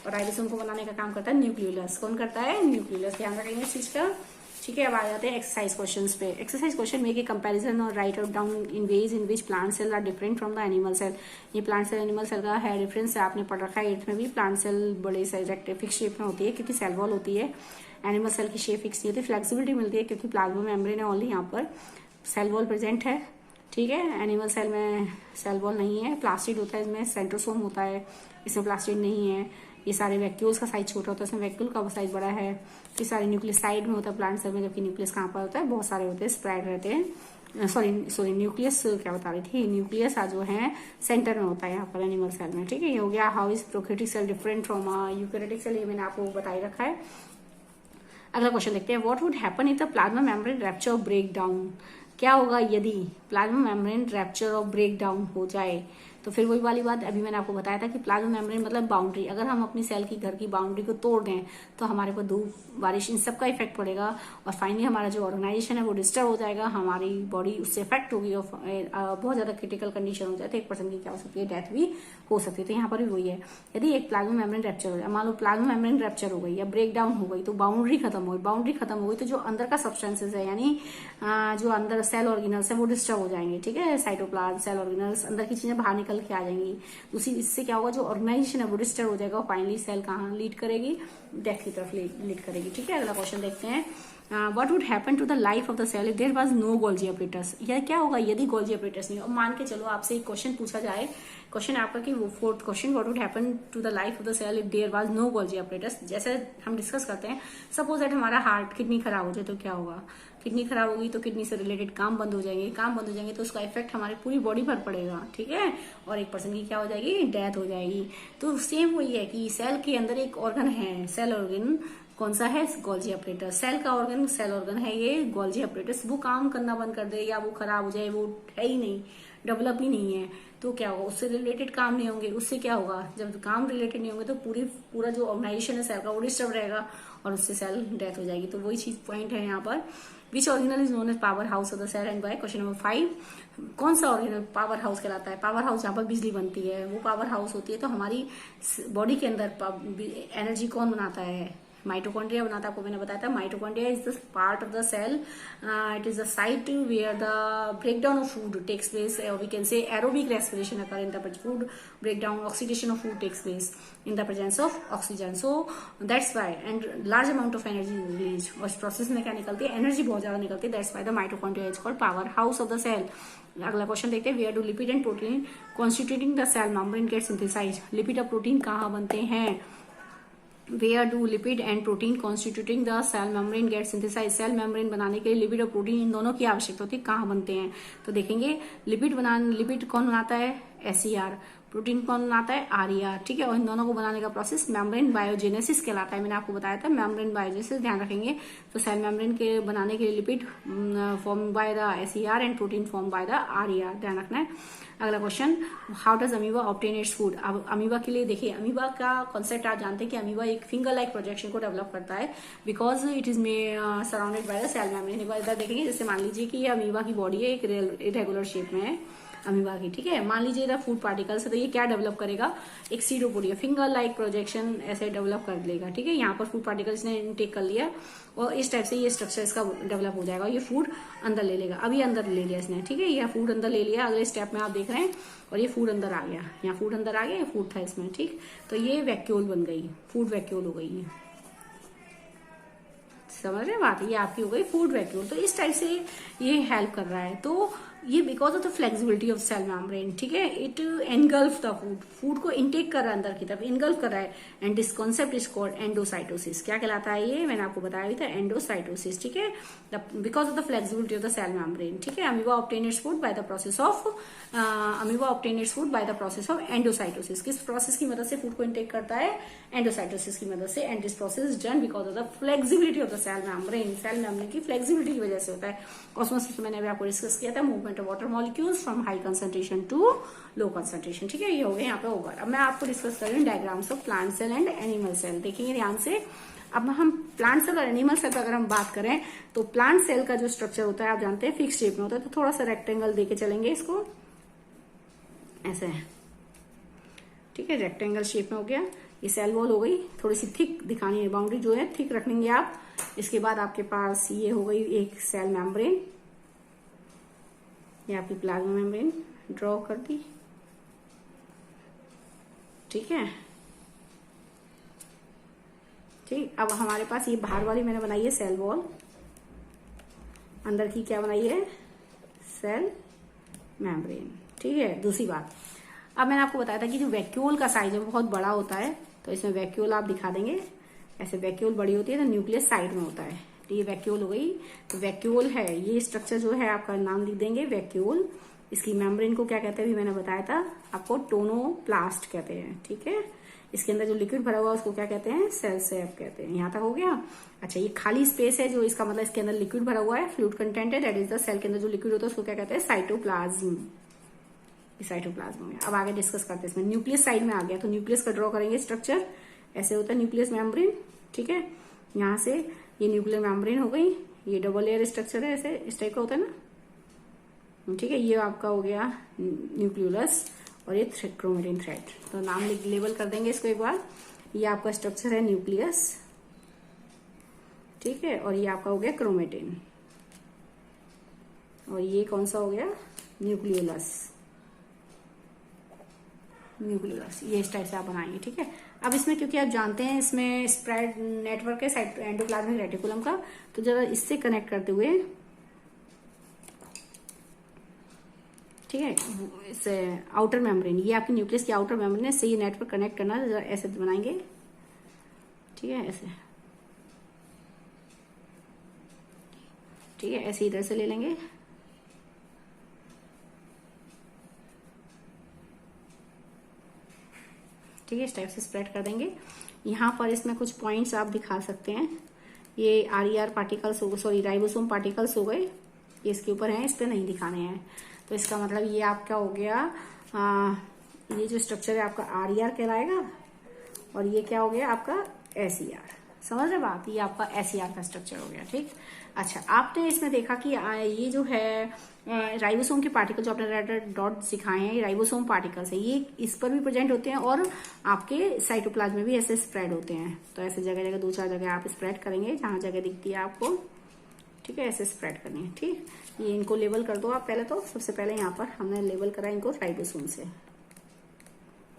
और राइबोसोम को बनाने का काम करता है न्यूक्लियोलस। कौन करता है, न्यूक्लियोलस, ध्यान रखेंगे इस चीज का, ठीक है। अब आ जाते हैं एक्सरसाइज क्वेश्चंस पे। Exercise question make a comparison और write out down in ways in which plant cell are different from the animal cell. ये प्लांट सेल एनिमल सेल का है डिफरेंस, आपने पढ़ रखा है 8th में भी। प्लांट सेल बड़े साइज फिक्स शेप में होती है क्योंकि सेल वॉल होती है, एनिमल सेल की शेप फिक्स नहीं होती, फ्लेक्सिबिलिटी मिलती है क्योंकि प्लाज्मा मेम्ब्रेन है ओनली, यहाँ पर सेल वॉल प्रेजेंट है, ठीक है। एनिमल सेल में सेल वॉल नहीं है, प्लास्टिड होता है, इसमें सेंट्रोसोम होता है, इसमें प्लास्टिड नहीं है। ये सारे वैक्यूल्स का साइज छोटा होता है, इसमें वैक्यूल का साइज बड़ा है। ये सारे न्यूक्लियस साइड में होता है प्लांट सेल में, जबकि न्यूक्लियस कहाँ पर होता है, बहुत सारे होते हैं, स्प्रेड रहते हैं। सॉरी न्यूक्लियस क्या बता रही थी, न्यूक्लियस जो है सेंटर में होता है यहाँ पर एनिमल सेल में, ठीक है। ये हो गया how is prokaryotic cell different from eukaryotic cell, ये मैंने आपको बताई रखा है। अगला क्वेश्चन देखते हैं, what would happen if the plasma membrane rapture और ब्रेक डाउन। क्या होगा यदि प्लाज्मा मेम्ब्रेन रैप्चर और ब्रेक डाउन हो जाए, तो फिर वही वाली बात अभी मैंने आपको बताया था कि प्लाज्मा मेम्ब्रेन मतलब बाउंड्री, अगर हम अपनी सेल की घर की बाउंड्री को तोड़ दें तो हमारे पर धूप, बारिश, इन सब का इफेक्ट पड़ेगा और फाइनली हमारा जो ऑर्गेनाइजेशन है वो डिस्टर्ब हो जाएगा, हमारी बॉडी उससे इफेक्ट होगी और बहुत ज्यादा क्रिटिकल कंडीशन हो जाए तो 1% की क्या हो सकती है, डेथ भी हो सकती है। तो यहाँ पर भी वही है, यदि एक प्लाज्मा मेम्ब्रेन रैप्चर हो जाए, मान लो प्लाज्मा मेम्ब्रेन रैप्चर हो गई या ब्रेक डाउन हो गई तो बाउंड्री खत्म हो गई, बाउंड्री खत्म हो गई तो जो अंदर का सब्सटेंसेस है यानी जो अंदर सेल ऑर्गेनल्स है वो डिस्टर्ब हो जाएंगे, ठीक है, साइटोप्लाज्म, सेल ऑर्गेनल्स, अंदर की चीजें बाहर निकल के आ जाएंगी। उसी इससे क्या होगा, जो ऑर्गेनाइजेशन है वो डिस्टर्ब हो जाएगा और फाइनली सेल कहाँ लीड करेगी, डेथ की तरफ लीड करेगी, ठीक है। अगला क्वेश्चन देखते हैं, what would happen to the life of the cell if there was no Golgi apparatus. यह क्या होगा यदि गोल्जी अपरेटस नहीं हो। मान के चलो आपसे एक क्वेश्चन पूछा जाए, क्वेश्चन आपका कि वो 4th question, what would happen to the life of the cell if there was no Golgi apparatus. जैसे हम डिस्कस करते हैं, सपोज दैट हमारा हार्ट, किडनी खराब हो जाए तो क्या होगा, किडनी खराब होगी तो किडनी से रिलेटेड काम बंद हो जाएंगे, काम बंद हो जाएंगे तो उसका इफेक्ट हमारी पूरी बॉडी पर पड़ेगा, ठीक है, और 1% की क्या हो जाएगी, डेथ हो जाएगी। तो सेम वही है कि सेल के अंदर एक ऑर्गन है, सेल ऑर्गन कौन सा है, गोल्जी अपरेटस। सेल का ऑर्गन, सेल ऑर्गन है ये गोल्जी अपरेटस, वो काम करना बंद कर दे या वो खराब हो जाए, वो है ही नहीं, डेवलप ही नहीं है, तो क्या होगा, उससे रिलेटेड काम नहीं होंगे, उससे क्या होगा, जब काम रिलेटेड नहीं होंगे तो पूरा जो ऑर्गेनाइजेशन है सेल का वो डिस्टर्ब रहेगा और उससे सेल डेथ हो जाएगी। तो वही चीज पॉइंट है यहाँ पर। Which organelle is known as power house of the cell and why. Question number 5, कौन सा ऑर्गेनल पावर हाउस कहलाता है। पावर हाउस जहाँ पर बिजली बनती है वो पावर हाउस होती है। तो हमारी बॉडी के अंदर एनर्जी कौन बनाता है, माइटोकॉन्ड्रिया बनाता है। आपको मैंने बताया था mitochondria is the part of the cell, it is the site where the breakdown of food takes place, we can say aerobic respiration occur in the food breakdown, oxidation of food takes place in the presence of oxygen, so that's why, and large amount of energy is released। और इस process में क्या निकलती है, energy बहुत ज्यादा निकलती है, that's why the mitochondria is called power house of the cell। अगला क्वेश्चन देखते हैं, where do lipid and protein constituting the cell membrane get synthesized। Lipid और प्रोटीन कहाँ बनते हैं, Where do lipid and protein constituting the cell membrane get synthesized। Cell membrane बनाने के लिए लिपिड और प्रोटीन इन दोनों की आवश्यकता होती है, कहाँ बनते हैं। तो देखेंगे लिपिड कौन बनाता है, SER, प्रोटीन कौन बनाता है, RER, ठीक है, और इन दोनों को बनाने का प्रोसेस मेम्ब्रेन बायोजेनेसिस कहलाता है। मैंने आपको बताया था मेम्ब्रेन बायोजेनेसिस, ध्यान रखेंगे। तो सेल मेम्ब्रेन के बनाने के लिए lipid form by the SER and protein form by the RER, ध्यान रखना है। अगला question, how does amoeba obtain its food. अब अमीबा के लिए देखिए, अमीबा का कॉन्सेप्ट आप जानते हैं कि अमीबा एक फिंगर लाइक प्रोजेक्शन को डेवलप करता है because it is surrounded by the cell membrane. इधर देखेंगे, जैसे मान लीजिए कि ये अमीबा की बॉडी है, एक इरेगुलर शेप में है अमीबा की, ठीक है। मान लीजिए इधर फूड पार्टिकल्स है तो ये क्या डेवलप करेगा, एक सीडोपोडिया, फिंगर लाइक प्रोजेक्शन ऐसे डेवलप कर लेगा, ठीक है। यहाँ पर फूड पार्टिकल्स ने इनटेक कर लिया और इस टाइप से ये स्ट्रक्चर इसका डेवलप हो जाएगा, ये फूड अंदर ले लेगा। अभी अंदर ले लिया इसने, ठीक है, यह फूड अंदर ले लिया, अगले स्टेप में आप देख रहे हैं, और ये फूड अंदर आ गया, यहाँ फूड अंदर आ गया, ये फूड था इसमें, ठीक। तो ये वैक्यूल बन गई, फूड वैक्यूल हो गई है, समझ रहे हैं बात, ये आपकी हो गई फूड वैक्यूल। तो इस टाइप से ये हेल्प कर रहा है। तो ये because of the flexibility of cell membrane, ठीक है, इट एनगल्फ द फूड को इनटेक कर रहा है अंदर की तरफ, इनगल्फ कर रहा है। And this concept is called endocytosis. क्या कहलाता है ये, मैंने आपको बताया भी था, एंडोसाइटोसिस, ठीक है, because of the flexibility of the cell membrane, ठीक है। Amoeba obtain its food by the process of endocytosis. किस प्रोसेस की मदद से फूड को इनटेक करता है, एंडोसाइटोसिस की मदद से। And this process is done because of the flexibility of the cell membrane. Cell membrane की फ्लेक्सिबिलिटी की वजह से होता है। ऑस्मोसिस मैंने अभी आपको डिस्कस किया था, movement of water molecules from high concentration to low concentration, ठीक है, ये हो गया यहाँ पे ओवर। अब मैं आपको डिस्कस कर रही हूँ diagrams of plant cell and animal cell. देखिए ध्यान से, अब हम प्लांट सेल और एनिमल सेल पर अगर हम बात करें तो प्लांट सेल का जो स्ट्रक्चर होता है आप जानते हैं फिक्स शेप में होता है। तो थोड़ा सा रेक्टेंगल देके चलेंगे इसको, ऐसे है, ठीक है, रेक्टेंगल शेप में हो गया। ये सेल वॉल हो गई, थोड़ी सी थिक दिखानी है, बाउंड्री जो है थिक रखेंगे आप। इसके बाद आपके पास ये हो गई एक सेल मेम्ब्रेन, ये आपकी प्लाज्मा मेम्ब्रेन ड्रॉ कर दी, ठीक है, ठीक। अब हमारे पास ये बाहर वाली मैंने बनाई है सेल वॉल, अंदर की क्या बनाई है, सेल मेम्ब्रेन, ठीक है। दूसरी बात, अब मैंने आपको बताया था कि जो वैक्यूल का साइज है वो बहुत बड़ा होता है, तो इसमें वैक्यूल आप दिखा देंगे, ऐसे वैक्यूल बड़ी होती है तो न्यूक्लियस साइड में होता है, तो ये वैक्यूल हो गई। तो वैक्यूल है, ये स्ट्रक्चर जो है आपका नाम लिख देंगे वैक्यूल। इसकी मेम्ब्रेन को क्या कहते हैं, मैंने बताया था आपको, टोनोप्लास्ट कहते हैं, ठीक है। इसके अंदर जो लिक्विड भरा हुआ है उसको क्या कहते हैं, सेल सैप कहते हैं। यहाँ तक हो गया। अच्छा, ये खाली स्पेस है जो, इसका मतलब इसके अंदर लिक्विड भरा हुआ है, फ्लूइड कंटेंट है, दैट इज द सेल के अंदर जो लिक्विड होता है उसको क्या कहते हैं, साइटोप्लाज्म। ये साइटोप्लाज्म में। अब आगे डिस्कस करते हैं इसमें। न्यूक्लियस साइड में आ गया, तो न्यूक्लियस का ड्रॉ करेंगे स्ट्रक्चर। ऐसे होता है न्यूक्लियस मेम्ब्रेन, ठीक है। यहाँ से ये न्यूक्लियर मेम्ब्रेन हो गई, ये डबल लेयर स्ट्रक्चर है, ऐसे इस टाइप का होता है ना, ठीक है। ये आपका हो गया न्यूक्लियोलस और ये क्रोमेटिन थ्रेड। तो नाम लेबल कर देंगे इसको एक बार। ये आपका स्ट्रक्चर है न्यूक्लियस, ठीक है, और ये आपका हो गया क्रोमेटिन, और ये कौन सा हो गया, न्यूक्लियोलस। न्यूक्लियोलस ये इस टाइप से आप बनाएंगे, ठीक है। अब इसमें क्योंकि आप जानते हैं इसमें स्प्रेड नेटवर्क है एंडोप्लाज्मिक रेटिकुलम का, तो जरा इससे कनेक्ट करते हुए, ठीक है, इस आउटर मेम्ब्रेन, ये आपकी न्यूक्लियस की आउटर मेम्ब्रेन है, इससे ये नेटवर्क कनेक्ट करना है। जरा ऐसे बनाएंगे, ठीक है, ऐसे, ठीक है, ऐसे इधर से ले लेंगे, ठीक है, इस टाइप से स्प्रेड कर देंगे। यहाँ पर इसमें कुछ पॉइंट्स आप दिखा सकते हैं। ये RER पार्टिकल्स हो गए, सॉरी राइबोसोम पार्टिकल्स हो गए, ये इसके ऊपर हैं, इस पे नहीं दिखाने हैं। तो इसका मतलब ये आपका हो गया, ये जो स्ट्रक्चर है आपका RER कहलाएगा, और ये क्या हो गया आपका SER। समझ रहे बात, ये आपका SER का स्ट्रक्चर हो गया, ठीक। अच्छा, आपने इसमें देखा कि ये जो है राइबोसोम के पार्टिकल जो आपने रेड डॉट सिखाए हैं, ये राइबोसोम पार्टिकल्स है, ये इस पर भी प्रेजेंट होते हैं और आपके साइटोप्लाज्म में भी ऐसे स्प्रेड होते हैं। तो ऐसे जगह जगह 2-4 जगह आप स्प्रेड करेंगे, जहां जगह दिखती है आपको, ठीक है, ऐसे स्प्रेड करनी है, ठीक। ये इनको लेबल कर दो आप पहले। तो सबसे पहले यहाँ पर हमने लेबल करा इनको राइबोसोम से,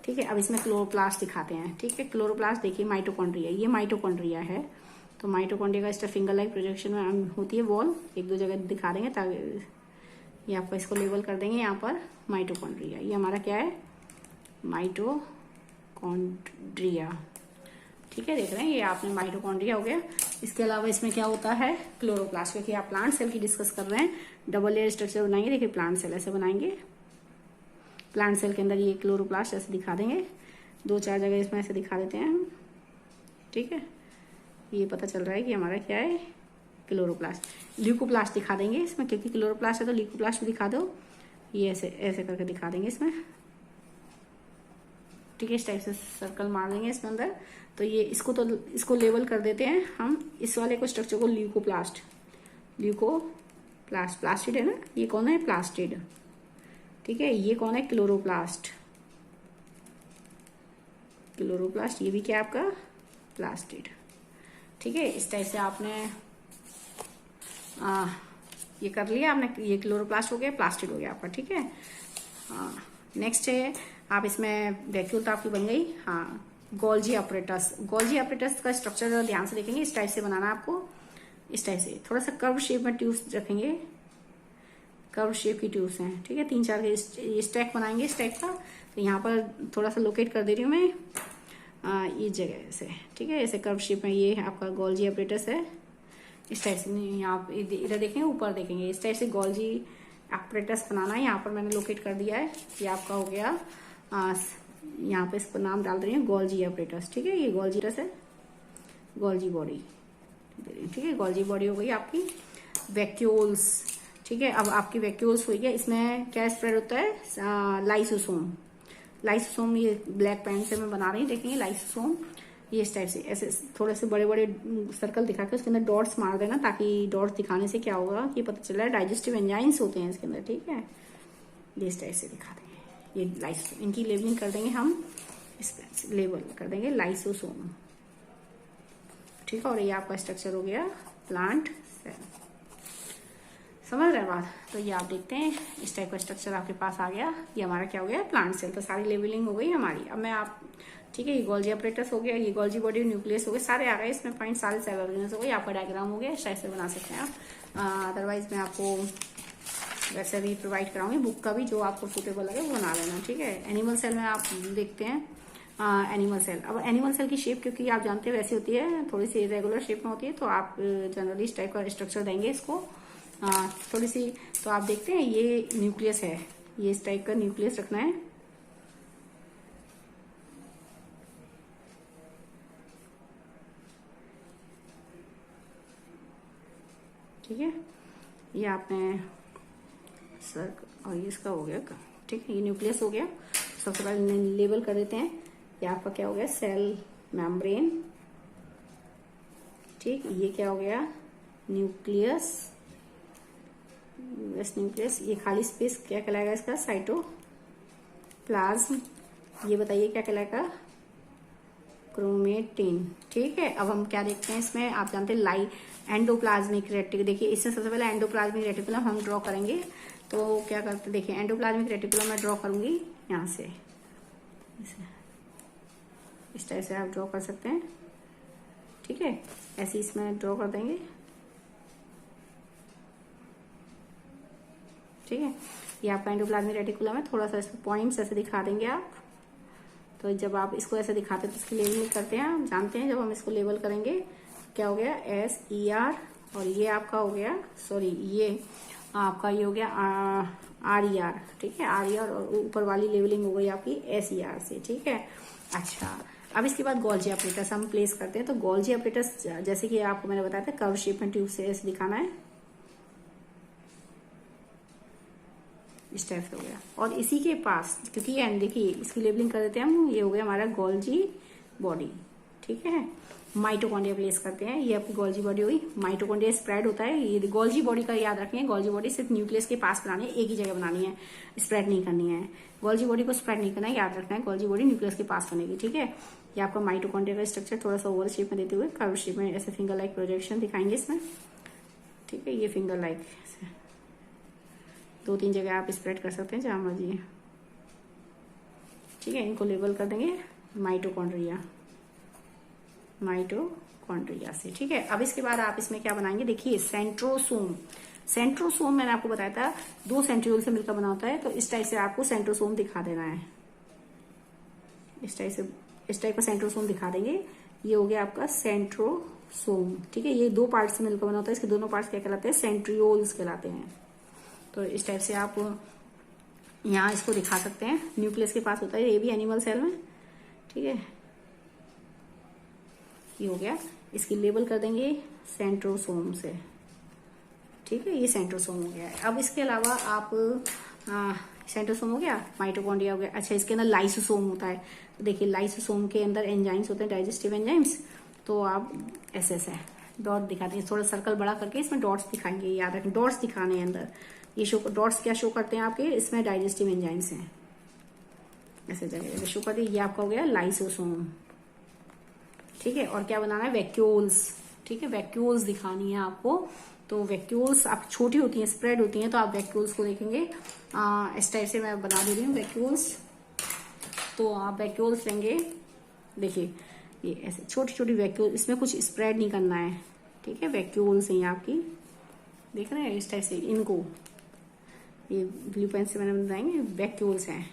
ठीक है। अब इसमें क्लोरोप्लास्ट दिखाते हैं, ठीक है। क्लोरोप्लास्ट देखिए माइटोकॉन्ड्रिया, ये माइटोकॉन्ड्रिया है। तो माइटोकॉन्ड्रिया का इस फिंगर लाइक प्रोजेक्शन में होती है वॉल, 1-2 जगह दिखा देंगे, ताकि ये आपको इसको लेबल कर देंगे यहाँ पर माइटोकॉन्ड्रिया। ये हमारा क्या है, माइटोकॉन्ड्रिया, ठीक है, देख रहे हैं, ये आपने माइटोकॉन्ड्रिया हो गया। इसके अलावा इसमें क्या होता है, क्लोरोप्लास्ट, क्योंकि आप प्लांट सेल की डिस्कस कर रहे हैं। डबल लेयर स्ट्रक्चर बनाएंगे, देखिए प्लांट सेल ऐसे बनाएंगे, प्लांट सेल के अंदर ये क्लोरोप्लास्ट ऐसे दिखा देंगे, 2-4 जगह इसमें ऐसे दिखा देते हैं हम, ठीक है। ये पता चल रहा है कि हमारा क्या है, क्लोरोप्लास्ट। ल्यूकोप्लास्ट दिखा देंगे इसमें, क्योंकि क्लोरोप्लास्ट है तो ल्यूकोप्लास्ट भी दिखा दो, ये ऐसे ऐसे करके दिखा देंगे इसमें, ठीक है। इस टाइप से सर्कल मार देंगे इसमें अंदर। तो ये इसको लेबल कर देते हैं हम, इस वाले को स्ट्रक्चर को ल्यूकोप्लास्ट, ल्यूकोप्लास्ट, प्लास्टिड है ना, ये कौन है, प्लास्टिड, ठीक है। ये कौन है, क्लोरोप्लास्ट, क्लोरोप्लास्ट, ये भी क्या आपका प्लास्टिड, ठीक है। इस टाइप से आपने ये कर लिया आपने, ये क्लोरोप्लास्ट हो गया, प्लास्टिड हो गया आपका, ठीक है। नेक्स्ट है आप इसमें वैक्यूल तो आपकी बन गई। हाँ, गोल्जी अपरेटस, गोल्जी अपरेटस का स्ट्रक्चर ध्यान से देखेंगे, इस टाइप से बनाना है आपको, इस टाइप से थोड़ा सा कर्व शेप में ट्यूब्स रखेंगे, कर्व शेप की ट्यूब्स हैं, ठीक है। 3-4 के स्टैक बनाएंगे इस टाइप का। तो यहाँ पर थोड़ा सा लोकेट कर दे रही हूँ मैं, ये जगह से, ठीक है, ऐसे कर्व शेप में। ये आपका गोल्जी अपरेटस है, इस टाइप से। यहाँ इधर देखेंगे, ऊपर देखेंगे, इस टाइप से गोल्जी अपरेटस बनाना है। यहाँ पर मैंने लोकेट कर दिया है, ये आपका हो गया, यहाँ पे इसको नाम डाल रही हूँ गोल्जी अपरेटस, ठीक है। ये गोल्जी अपरेटस है, गोल्जी बॉडी, ठीक है, गोल्जी बॉडी हो गई आपकी। वैक्यूल्स, ठीक है। अब आपकी वैक्यूल्स हुई है, इसमें क्या स्प्रेड होता है, लाइसोसोम, लाइसोसोम, ये ब्लैक पेन से मैं बना रही हूँ, देखेंगे लाइसोसोम, ये इस टाइप से ऐसे थोड़े से बड़े बड़े सर्कल दिखा के उसके अंदर डॉट्स मार देना, ताकि डॉट्स दिखाने से क्या होगा कि पता चल रहा है डाइजेस्टिव एंजाइम्स होते हैं इसके अंदर, ठीक है। ये इस टाइप से दिखा देंगे, ये लाइसोसोम, इनकी लेबलिंग कर देंगे हम, इस पे लेबल कर देंगे लाइसोसोम, ठीक है। और ये आपका स्ट्रक्चर हो गया प्लांट सेल, समझ रहे हैं बात। तो ये आप देखते हैं, इस टाइप का स्ट्रक्चर आपके पास आ गया, ये हमारा क्या हो गया, प्लांट सेल। तो सारी लेबलिंग हो गई हमारी। अब मैं आप, ठीक है, ये गोल्जी अपरेटस हो गया, ये गोल्जी बॉडी, न्यूक्लियस हो गए, सारे आ गए इसमें पॉइंट, सारे सेल ऑर्गेनेल्स हो गए, आपका डायग्राम हो गया, इस टाइप से बना सकते हैं आप। अदरवाइज मैं आपको वैसे भी प्रोवाइड कराऊंगी बुक का भी, जो आपको सूटेबल लगे वो बना लेना, ठीक है। एनिमल सेल में आप देखते हैं, एनिमल सेल। अब एनिमल सेल की शेप क्योंकि आप जानते हैं वैसी होती है, थोड़ी सी इरेगुलर शेप में होती है, तो आप जनरली इस टाइप का स्ट्रक्चर देंगे इसको, थोड़ी सी। तो आप देखते हैं ये न्यूक्लियस है, ये इस टाइप का न्यूक्लियस रखना है, ठीक है। ये आपने सर, और ये इसका हो गया ठीक है, ये न्यूक्लियस हो गया। सबसे पहले लेबल कर देते हैं, ये आपका क्या हो गया, सेल मेम्ब्रेन। ठीक, ये क्या हो गया, न्यूक्लियस, न्यूक्लियस। ये खाली स्पेस क्या कहलाएगा इसका, साइटोप्लाज्म। ये बताइए क्या कहलाएगा, क्रोमेटिन। ठीक है, अब हम क्या देखते हैं इसमें, आप जानते हैं एंडोप्लाज्मिक रेटिकुलम। देखिए इससे सबसे पहले एंडोप्लाज्मिक रेटिकुलम हम ड्रॉ करेंगे। तो क्या करते, देखिए एंडोप्लाज्मिक रेटिकुलम मैं ड्रॉ करूंगी यहाँ से, इस टाइप से आप ड्रॉ कर सकते हैं। ठीक है, ऐसे इसमें ड्रॉ कर देंगे। ठीक है, ये आपका एंडोप्लाज्मिक रेटिकुलम है। थोड़ा सा इसमें पॉइंट्स ऐसे दिखा देंगे आप। तो जब आप इसको ऐसे दिखाते हैं तो इसकी लेबलिंग करते हैं, आप जानते हैं जब हम इसको लेबल करेंगे क्या हो गया, SER, और ये आपका हो गया, सॉरी ये आपका ये हो गया RER। ठीक है, RER, और ऊपर वाली लेबलिंग हो गई आपकी SER से। ठीक है, अच्छा अब इसके बाद गोल्जी ऑपरेटर्स हम प्लेस करते हैं। तो गोल्जी ऑपरेटर्स जैसे कि आपको मैंने बताया था, कर्व शेप में ट्यूब से ऐसे दिखाना है, इस टाइप से हो गया। और इसी के पास, क्योंकि ये देखिए इसकी लेबलिंग कर देते हैं हम, ये हो गया हमारा गोल्जी बॉडी। ठीक है, माइटोकॉन्ड्रिया प्लेस करते हैं, ये आपकी गोल्जी बॉडी हुई। माइटोकॉन्ड्रिया स्प्रेड होता है, ये गोल्जी बॉडी का याद रखें, गोल्जी बॉडी सिर्फ न्यूक्लियस के पास बनानी है, एक ही जगह बनानी है, स्प्रेड नहीं करनी है। गोल्जी बॉडी को स्प्रेड नहीं करना है, याद रखना है, गोल्जी बॉडी न्यूक्लियस के पास बनेगी। ठीक है, ये आपका माइटोकॉन्ड्रिया का स्ट्रक्चर थोड़ा सा ओवल शेप में देते हुए कर्व शेप में ऐसे फिंगर लाइक प्रोजेक्शन दिखाएंगे इसमें। ठीक है, ये फिंगर लाइक 2-3 जगह आप स्प्रेड कर सकते हैं जहां मर्जी। ठीक है, इनको लेबल कर देंगे माइटोकॉन्ड्रिया, माइटोकॉन्ड्रिया से। ठीक है, अब इसके बाद आप इसमें क्या बनाएंगे, देखिए सेंट्रोसोम। सेंट्रोसोम मैंने आपको बताया था 2 सेंट्रियोल से मिलकर बना होता है। तो इस टाइप से आपको सेंट्रोसोम दिखा देना है, इस टाइप का सेंट्रोसोम दिखा देंगे। ये हो गया आपका सेंट्रोसोम। ठीक है, ये 2 पार्ट से मिलकर बना होता है, इसके दोनों पार्ट्स क्या कहलाते हैं, सेंट्रियोल्स कहलाते हैं। तो इस टाइप से आप यहाँ इसको दिखा सकते हैं, न्यूक्लियस के पास होता है, ये भी एनिमल सेल में। ठीक है, ये हो गया, इसकी लेबल कर देंगे सेंट्रोसोम से। ठीक है, ये सेंट्रोसोम हो गया है। अब इसके अलावा आप सेंट्रोसोम हो गया, माइटोकॉन्ड्रिया हो गया। अच्छा, इसके अंदर लाइसोसोम होता है। तो देखिए लाइसोसोम के अंदर एंजाइम्स होते हैं, डाइजेस्टिव एंजाइम्स। तो आप ऐसे ऐसे डॉट दिखाते हैं, थोड़ा सर्कल बड़ा करके इसमें डॉट्स दिखाएंगे, याद रखें डॉट्स दिखाने हैं अंदर। ये डॉट्स क्या शो करते हैं आपके, इसमें डाइजेस्टिव एंजाइम्स हैं, ऐसे जगह शो करते हैं। ये आपका हो गया लाइसोसोम। ठीक है, और क्या बनाना है, वैक्यूल्स। ठीक है, वैक्यूल्स दिखानी है आपको। तो वैक्यूल्स आप छोटी होती हैं, स्प्रेड होती हैं, तो आप वैक्यूल्स को देखेंगे। इस टाइप से मैं बना दे रही हूँ वैक्यूल्स। तो आप वैक्यूल्स लेंगे, देखिए ये ऐसे छोटी छोटी वैक्यूल, इसमें कुछ स्प्रेड नहीं करना है। ठीक है, वैक्यूल्स हैं आपकी, देख रहे हैं इस टाइप से, इनको ये ब्लू पेन से मैंने बताएंगे वैक्यूल्स हैं।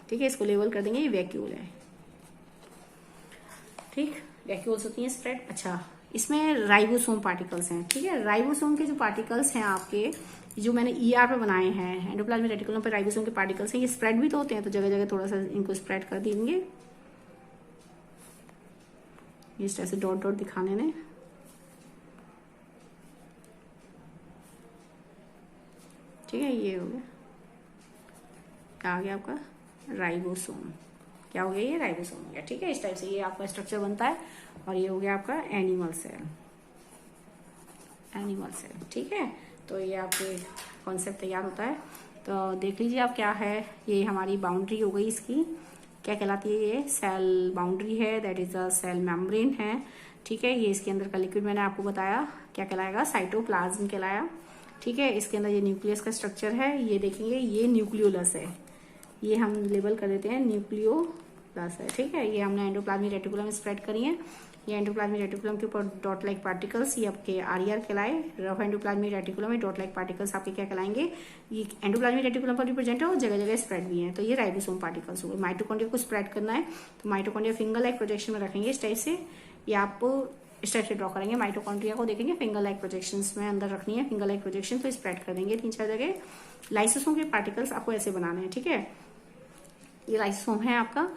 ठीक है, इसको लेबल कर देंगे, ये वैक्यूल है। ठीक, वैक्यूल्स होती हैं स्प्रेड। अच्छा, इसमें राइबोसोम पार्टिकल्स हैं। ठीक है, राइबोसोम के जो पार्टिकल्स हैं आपके, जो मैंने ER पे बनाए हैं, एंडोप्लाज्मिक रेटिकुलम पे राइबोसोम के पार्टिकल्स हैं, ये स्प्रेड भी तो होते हैं। तो जगह जगह थोड़ा सा इनको स्प्रेड कर देंगे, इस तरह से डॉट डॉट दिखाने ने। ठीक है, ये हो गया, क्या आ गया आपका राइबोसोम। क्या हो गया, ये राइबोसोम हो गया। ठीक है, इस टाइप से ये आपका स्ट्रक्चर बनता है। और ये हो गया आपका एनिमल सेल, एनिमल सेल। ठीक है, तो ये आपके कॉन्सेप्ट तैयार होता है। तो देख लीजिए आप क्या है, ये हमारी बाउंड्री हो गई, इसकी क्या कहलाती है, ये सेल बाउंड्री है, that is a cell membrane है। ठीक है, ये इसके अंदर का लिक्विड मैंने आपको बताया क्या कहलाएगा, साइटोप्लाज्म कहलाया। ठीक है, इसके अंदर ये न्यूक्लियस का स्ट्रक्चर है, ये देखेंगे ये न्यूक्लियोलस है, ये हम लेबल कर देते हैं न्यूक्लियोलस है। ठीक है, ये हमने एंडोप्लाज्मिक रेटिकुलम में स्प्रेड करी है। ये एंडोप्लाज्मिक रेटिकुलम के ऊपर डॉट लाइक पार्टिकल्स, ये आपके RER कहलाए। रफ एंडोप्लाज्मिक रेटिकुलम में डॉट लाइक पार्टिकल्स आपके क्या कहलाएंगे, ये एंडोप्लाज्मिक रेटिकुलम पर रिप्रेजेंट है और जगह जगह स्प्रेड भी है। तो ये राइबोसोम पार्टिकल्स हो गए। माइटोकॉन्ड्रिया को स्प्रेड करना है तो माइटोकॉन्ड्रिया फिंगर लाइक प्रोजेक्शन में रखेंगे, इस टाइप से। ये आप इस टाइप से ड्रॉ करेंगे, माइटोकॉन्ड्रिया को देखेंगे फिंगर लाइक प्रोजेक्शंस में अंदर रखनी है, फिंगर लाइक प्रोजेक्शन, तो स्प्रेड कर देंगे 3-4 जगह। लाइसोसोम के पार्टिकल्स आपको ऐसे बनाने हैं। ठीक है, ये लाइसोसोम है आपका,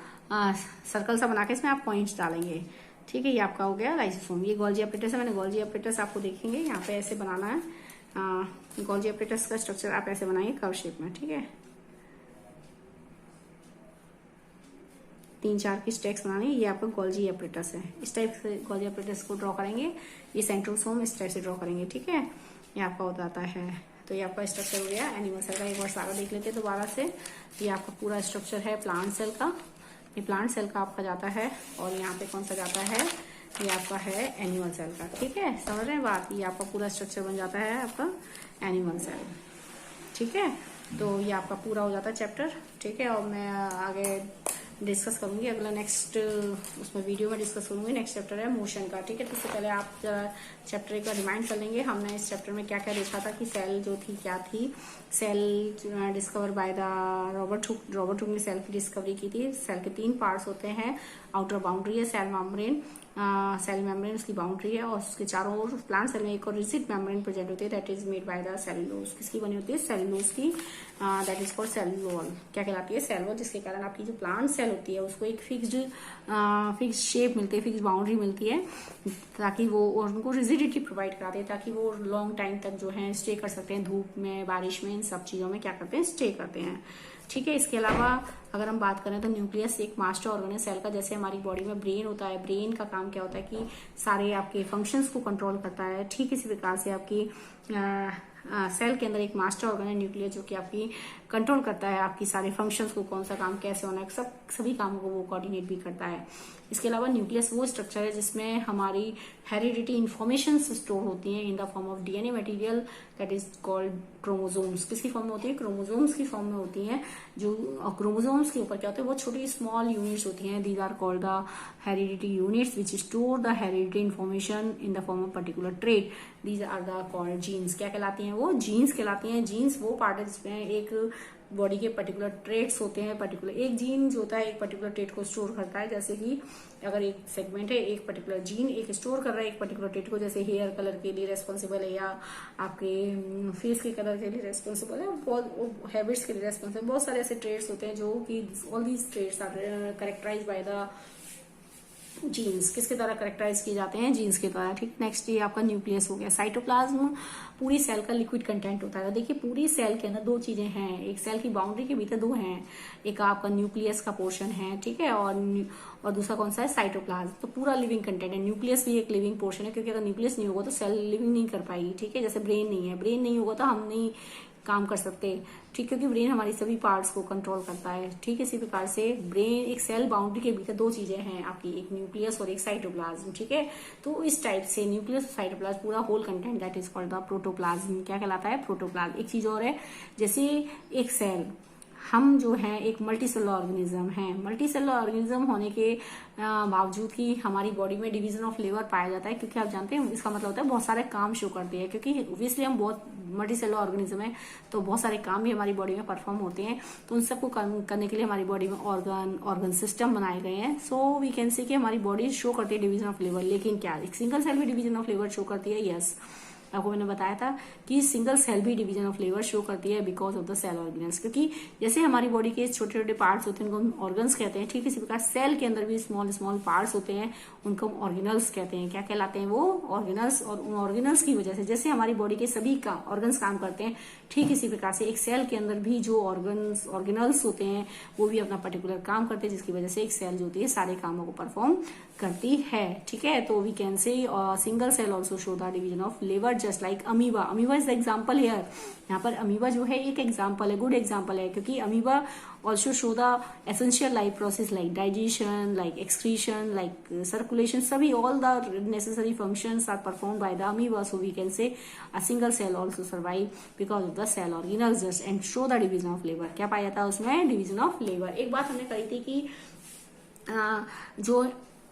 सर्कल सा बना के इसमें आप पॉइंट्स डालेंगे। ठीक है, ये आपका हो गया लाइसोसोम। ये गोल्जी ऑपरेटर्स है, मैंने गोल्जी ऑपरेटर्स आपको देखेंगे यहाँ पे ऐसे बनाना है। गोल्जी ऑपरेटर्स का स्ट्रक्चर आप ऐसे बनाएंगे कर्व शेप में। ठीक है, 3-4 की स्टेक्स बनानी। ये आपका गोल्जी एपरेटस है, इस टाइप से गोल्जी एपरेटस को ड्रॉ करेंगे। ये सेंट्रोसोम इस टाइप से ड्रॉ करेंगे, ठीक है। ये आपका हो जाता है। तो ये आपका स्ट्रक्चर हो गया एनिमल सेल का। एक बार सारा देख लेते हैं दोबारा से। ये आपका पूरा स्ट्रक्चर है प्लांट सेल का। ये प्लांट सेल का आपका जाता है, और यहाँ पे कौन सा जाता है, ये आपका है एनिमल सेल का, ठीक है। समझ रहे हैं बात। ये आपका पूरा स्ट्रक्चर बन जाता है आपका एनिमल सेल, ठीक है। तो ये आपका पूरा हो जाता है चैप्टर, ठीक है। और मैं आगे डिस्कस करूंगी अगला नेक्स्ट उसमें वीडियो में डिस्कस करूंगी। नेक्स्ट चैप्टर है मोशन का, ठीक है। तो इससे पहले आप चैप्टर का रिमाइंड कर लेंगे। हमने इस चैप्टर में क्या क्या देखा था कि सेल जो थी क्या थी। Cell discover by the Robert Hooke ने सेल की डिस्कवरी की थी। सेल के 3 पार्ट्स होते हैं। आउटर बाउंड्री है सेल मेम्ब्रेन, सेल मेम्ब्रेन उसकी बाउंड्री है, और उसके चारों ओर प्लांट सेल में एक और रिजिड मेम्ब्रेन प्रेजेंट होती है, that is made by the cellulose. किसकी बनी होती है, सेलुलोज की, that is called cell wall. क्या कहलाती है, सेल वॉल, जिसके कारण आपकी जो प्लांट सेल होती है उसको एक फिक्स्ड शेप मिलती है, फिक्स बाउंड्री मिलती है, ताकि वो, और उनको रिजिडिटी प्रोवाइड कराते हैं, ताकि वो लॉन्ग टाइम तक जो है स्टे कर सकते हैं, धूप में, बारिश में, इन सब चीजों में क्या करते हैं, स्टे करते हैं, ठीक है। इसके अलावा अगर हम बात करें तो न्यूक्लियस एक मास्टर ऑर्गन है सेल का। जैसे हमारी बॉडी में ब्रेन होता है, ब्रेन का काम क्या होता है कि सारे आपके फंक्शंस को कंट्रोल करता है, ठीक इसी प्रकार से आपकी सेल के अंदर एक मास्टर ऑर्गन है न्यूक्लियस, जो कि आपकी कंट्रोल करता है आपकी सारे फंक्शंस को, कौन सा काम कैसे होना है, सभी कामों को वो कोऑर्डिनेट भी करता है। इसके अलावा न्यूक्लियस वो स्ट्रक्चर है जिसमें हमारी हेरिडिटी इंफॉर्मेशन स्टोर होती हैं इन the form of DNA material, that is called chromosomes. किसकी फॉर्म में होती है, क्रोमोसोम्स की फॉर्म में होती हैं। जो क्रोमोसोम्स के ऊपर क्या होते हैं, वो छोटी स्मॉल यूनिट्स होती हैं, these are called the heredity units which store the heredity information in the form of particular trait, these are the called genes. क्या कहलाती हैं वो, जीन्स कहलाती हैं। जीन्स वो पार्ट है जिसमें एक बॉडी के पर्टिकुलर ट्रेट्स होते हैं, पर्टिकुलर एक जीन जो होता है एक पर्टिकुलर ट्रेट को स्टोर करता है। जैसे कि अगर एक सेगमेंट है, एक पर्टिकुलर जीन एक स्टोर कर रहा है एक पर्टिकुलर ट्रेट को, जैसे हेयर कलर के लिए रेस्पॉन्सिबल है, या आपके फेस के कलर के लिए रेस्पॉन्सिबल है, बहुत हैबिट्स के लिए रेस्पॉन्सिबल, बहुत सारे ऐसे ट्रेट्स होते हैं जो कि all these traits are characterized by the genes. किसके द्वारा करेक्टराइज किए जाते हैं, जीन्स के द्वारा, ठीक। नेक्स्ट ये आपका न्यूक्लियस हो गया। साइटोप्लाज्म पूरी सेल का लिक्विड कंटेंट होता है। देखिए पूरी सेल के अंदर 2 चीजें हैं, एक सेल की बाउंड्री के भीतर 2 हैं, एक आपका न्यूक्लियस का पोर्शन है, ठीक है, और दूसरा कौन सा है, साइटोप्लाज्म। तो पूरा लिविंग कंटेंट है। न्यूक्लियस भी एक लिविंग पोर्शन है, क्योंकि अगर न्यूक्लियस नहीं होगा तो सेल लिविंग नहीं कर पाएगी, ठीक है। जैसे ब्रेन नहीं है, ब्रेन नहीं होगा तो हम नहीं काम कर सकते, ठीक, क्योंकि ब्रेन हमारी सभी पार्ट्स को कंट्रोल करता है, ठीक। इसी प्रकार से ब्रेन एक सेल बाउंड्री के भीतर 2 चीजें हैं आपकी, एक न्यूक्लियस और एक साइटोप्लाज्म, ठीक है। तो इस टाइप से न्यूक्लियस और साइटोप्लाज्म पूरा whole content that is called the protoplasm. क्या कहलाता है, प्रोटोप्लाज्म। एक चीज और है, जैसे एक सेल, हम जो है एक मल्टी सेलुलर ऑर्गेनिज्म है। मल्टी सेलुलर ऑर्गेनिज्म होने के बावजूद ही हमारी बॉडी में डिवीजन ऑफ लेबर पाया जाता है, क्योंकि आप जानते हैं इसका मतलब होता है बहुत सारे काम शो करते हैं, क्योंकि ऑब्वियसली हम बहुत मल्टी सेलुलर ऑर्गेनिज्म है, तो बहुत सारे काम भी हमारी बॉडी में परफॉर्म होते हैं। तो उन सबको करने के लिए हमारी बॉडी में ऑर्गन सिस्टम बनाए गए हैं। सो वी कैन से कि हमारी बॉडी शो करती है डिवीजन ऑफ लेबर। लेकिन क्या एक सिंगल सेल भी डिवीजन ऑफ लेबर शो करती है? यस, आपको मैंने बताया था कि सिंगल सेल भी डिवीजन ऑफ लेबर शो करती है because of the cell organelles. क्योंकि जैसे हमारी बॉडी के छोटे छोटे पार्ट्स होते हैं उनको हम ऑर्गन्स कहते हैं, ठीक इसी प्रकार सेल के अंदर भी स्मॉल स्मॉल पार्ट्स होते हैं, उनको हम ऑर्गेनल्स कहते हैं। क्या कहलाते हैं वो? ऑर्गेनल्स। और उन ऑर्गेनल्स की वजह से जैसे हमारी बॉडी के सभी का ऑर्गन्स काम करते हैं, ठीक इसी प्रकार से एक सेल के अंदर भी जो ऑर्गेनल्स होते हैं वो भी अपना पर्टिकुलर काम करते हैं, जिसकी वजह से एक सेल जो होती है सारे कामों को परफॉर्म करती है, ठीक है। तो we can say single cell also show the division of labour just like amoeba. Amoeba is the example here. यहाँ पर अमीबा जो है एक एग्जाम्पल है, गुड एग्जाम्पल है, क्योंकि amoeba also show the essential life process like digestion, like excretion, like circulation, सभी all the necessary functions are perform by the amoeba. So we can say a single cell also survive because of the cell organelles just and show the division of labour. क्या पाया जाता है उसमें? Division of labour. एक बात हमने कही थी कि जो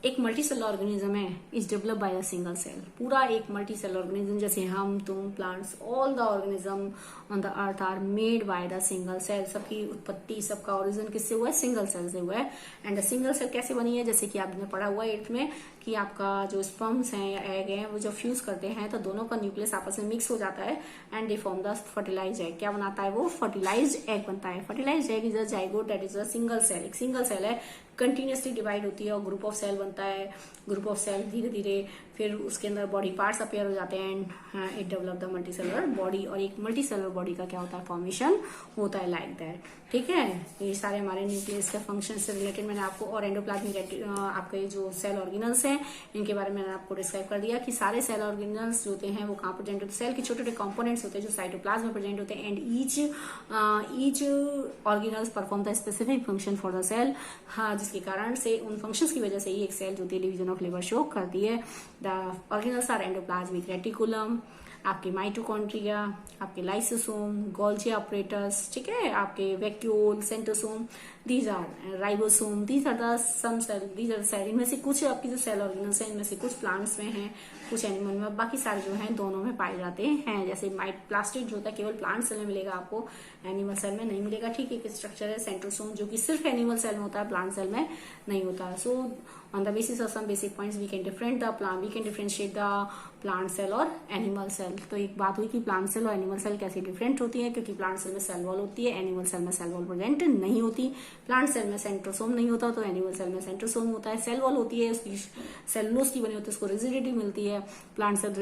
एक मल्टी सेलुलर ऑर्गेनिज्म है is develop by a single cell. पूरा एक मल्टी सेलुलर ऑर्गेनिज्म, जैसे हम, तुम, plants, all the organism on the earth are made by the single cell. सबकी उत्पत्ति, सबका ओरिजिन किससे हुआ है? सिंगल सेल से हुआ है। एंड सिंगल सेल कैसे बनी है? जैसे कि आपने पढ़ा हुआ है 8th में कि आपका जो स्पर्म्स हैं या एग हैं वो जब फ्यूज करते हैं तो दोनों का न्यूक्लियस आपस में मिक्स हो जाता है and they form the fertilized egg. क्या बनाता है वो? फर्टिलाइज्ड एग बनता है। Fertilized egg is a zygote that is a single cell. एक सिंगल सेल है, कंटिन्यूसली डिवाइड होती है और ग्रुप ऑफ सेल बनता है। ग्रुप ऑफ सेल धीरे धीरे फिर उसके अंदर बॉडी पार्ट्स अपेयर हो जाते हैं and it develop the multi cellular body. और एक मल्टी सेलुलर बॉडी का क्या होता है, फॉर्मेशन होता है लाइक दैट। ठीक है, ये सारे हमारे न्यूक्लियस के फंक्शन से रिलेटेड मैंने आपको, और एंडोप्लाज्मिक आपके जो सेल ऑर्गेनल्स हैं इनके बारे में मैंने आपको डिस्क्राइब कर दिया कि सारे सेल ऑर्गेनल्स जो होते हैं वो कहाँ प्रेजेंट होते हैं। सेल के छोटे छोटे कंपोनेंट्स होते हैं जो साइटोप्लाज्म में प्रेजेंट होते हैं and each organelles perform the specific function for the cell. हाँ, जिसके कारण से उन फंक्शंस की वजह से ही एक सेल जो होती है डिवीजन ऑफ लेबर शो करती है। The organelles are endoplasmic reticulum, आपके माइटोकॉन्ड्रिया, आपके लाइसोसोम, गोल्जी ऑपरेटर्स, ठीक है, आपके vacuole, centrosome, these are ribosome, these are the some cell, these are cell. इनमें से कुछ आपकी जो सेल ऑर्गेनल्स हैं इनमें से कुछ प्लांट्स में हैं, कुछ एनिमल में, बाकी सारे जो हैं दोनों में पाए जाते हैं। जैसे प्लास्टिड जो होता है केवल प्लांट सेल में मिलेगा आपको, एनिमल सेल में नहीं मिलेगा। ठीक है, एक स्ट्रक्चर है सेंट्रोसोम जो कि सिर्फ एनिमल सेल में होता है, प्लांट सेल में नहीं होता। सो on the basis of some basic points we can differentiate the plant cell और एनिमल सेल। तो एक बात हुई कि प्लांट सेल और एनिमल सेल कैसे डिफरेंट होती है, क्योंकि प्लांट सेल में सेल वॉल होती है, एनिमल सेल में सेल वॉल प्रेजेंट नहीं होती। प्लांट सेल में सेंट्रोसोम नहीं होता तो एनिमल सेल में सेंट्रोसोम होता है। सेल वॉल होती है, उसकी सेलुलोज की बनी होती है, उसको रिजिडिटी मिलती है। प्लांट सेल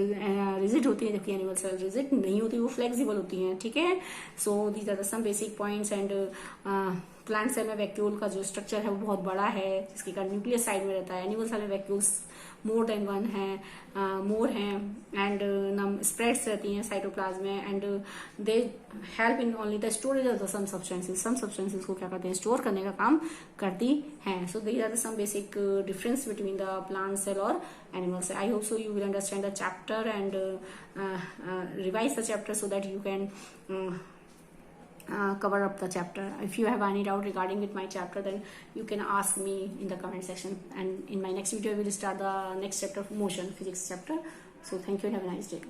रिजिड होती है जबकि एनिमल सेल रिजिड नहीं होती, वो फ्लेक्सिबल होती है। ठीक है, so these are some basic points. And plant cell में वैक्यूल का जो स्ट्रक्चर है वो बहुत बड़ा है, जिसके कारण न्यूक्लियस साइड में रहता है। एनिमल सेल में वैक्यूल्स मोर देन वन है, मोर हैं एंड स्प्रेड्स रहती हैं साइटोप्लाज्म में and they help in only the storage of the some substances को क्या करते हैं, स्टोर करने का काम करती हैं। So these are some basic difference between the plant cell और animal cell. I hope so you will understand the chapter and revise the chapter so that you can cover up the chapter. If you have any doubt regarding with my chapter, then you can ask me in the comment section, and in my next video we will start the next chapter of motion physics chapter. So thank you and have a nice day.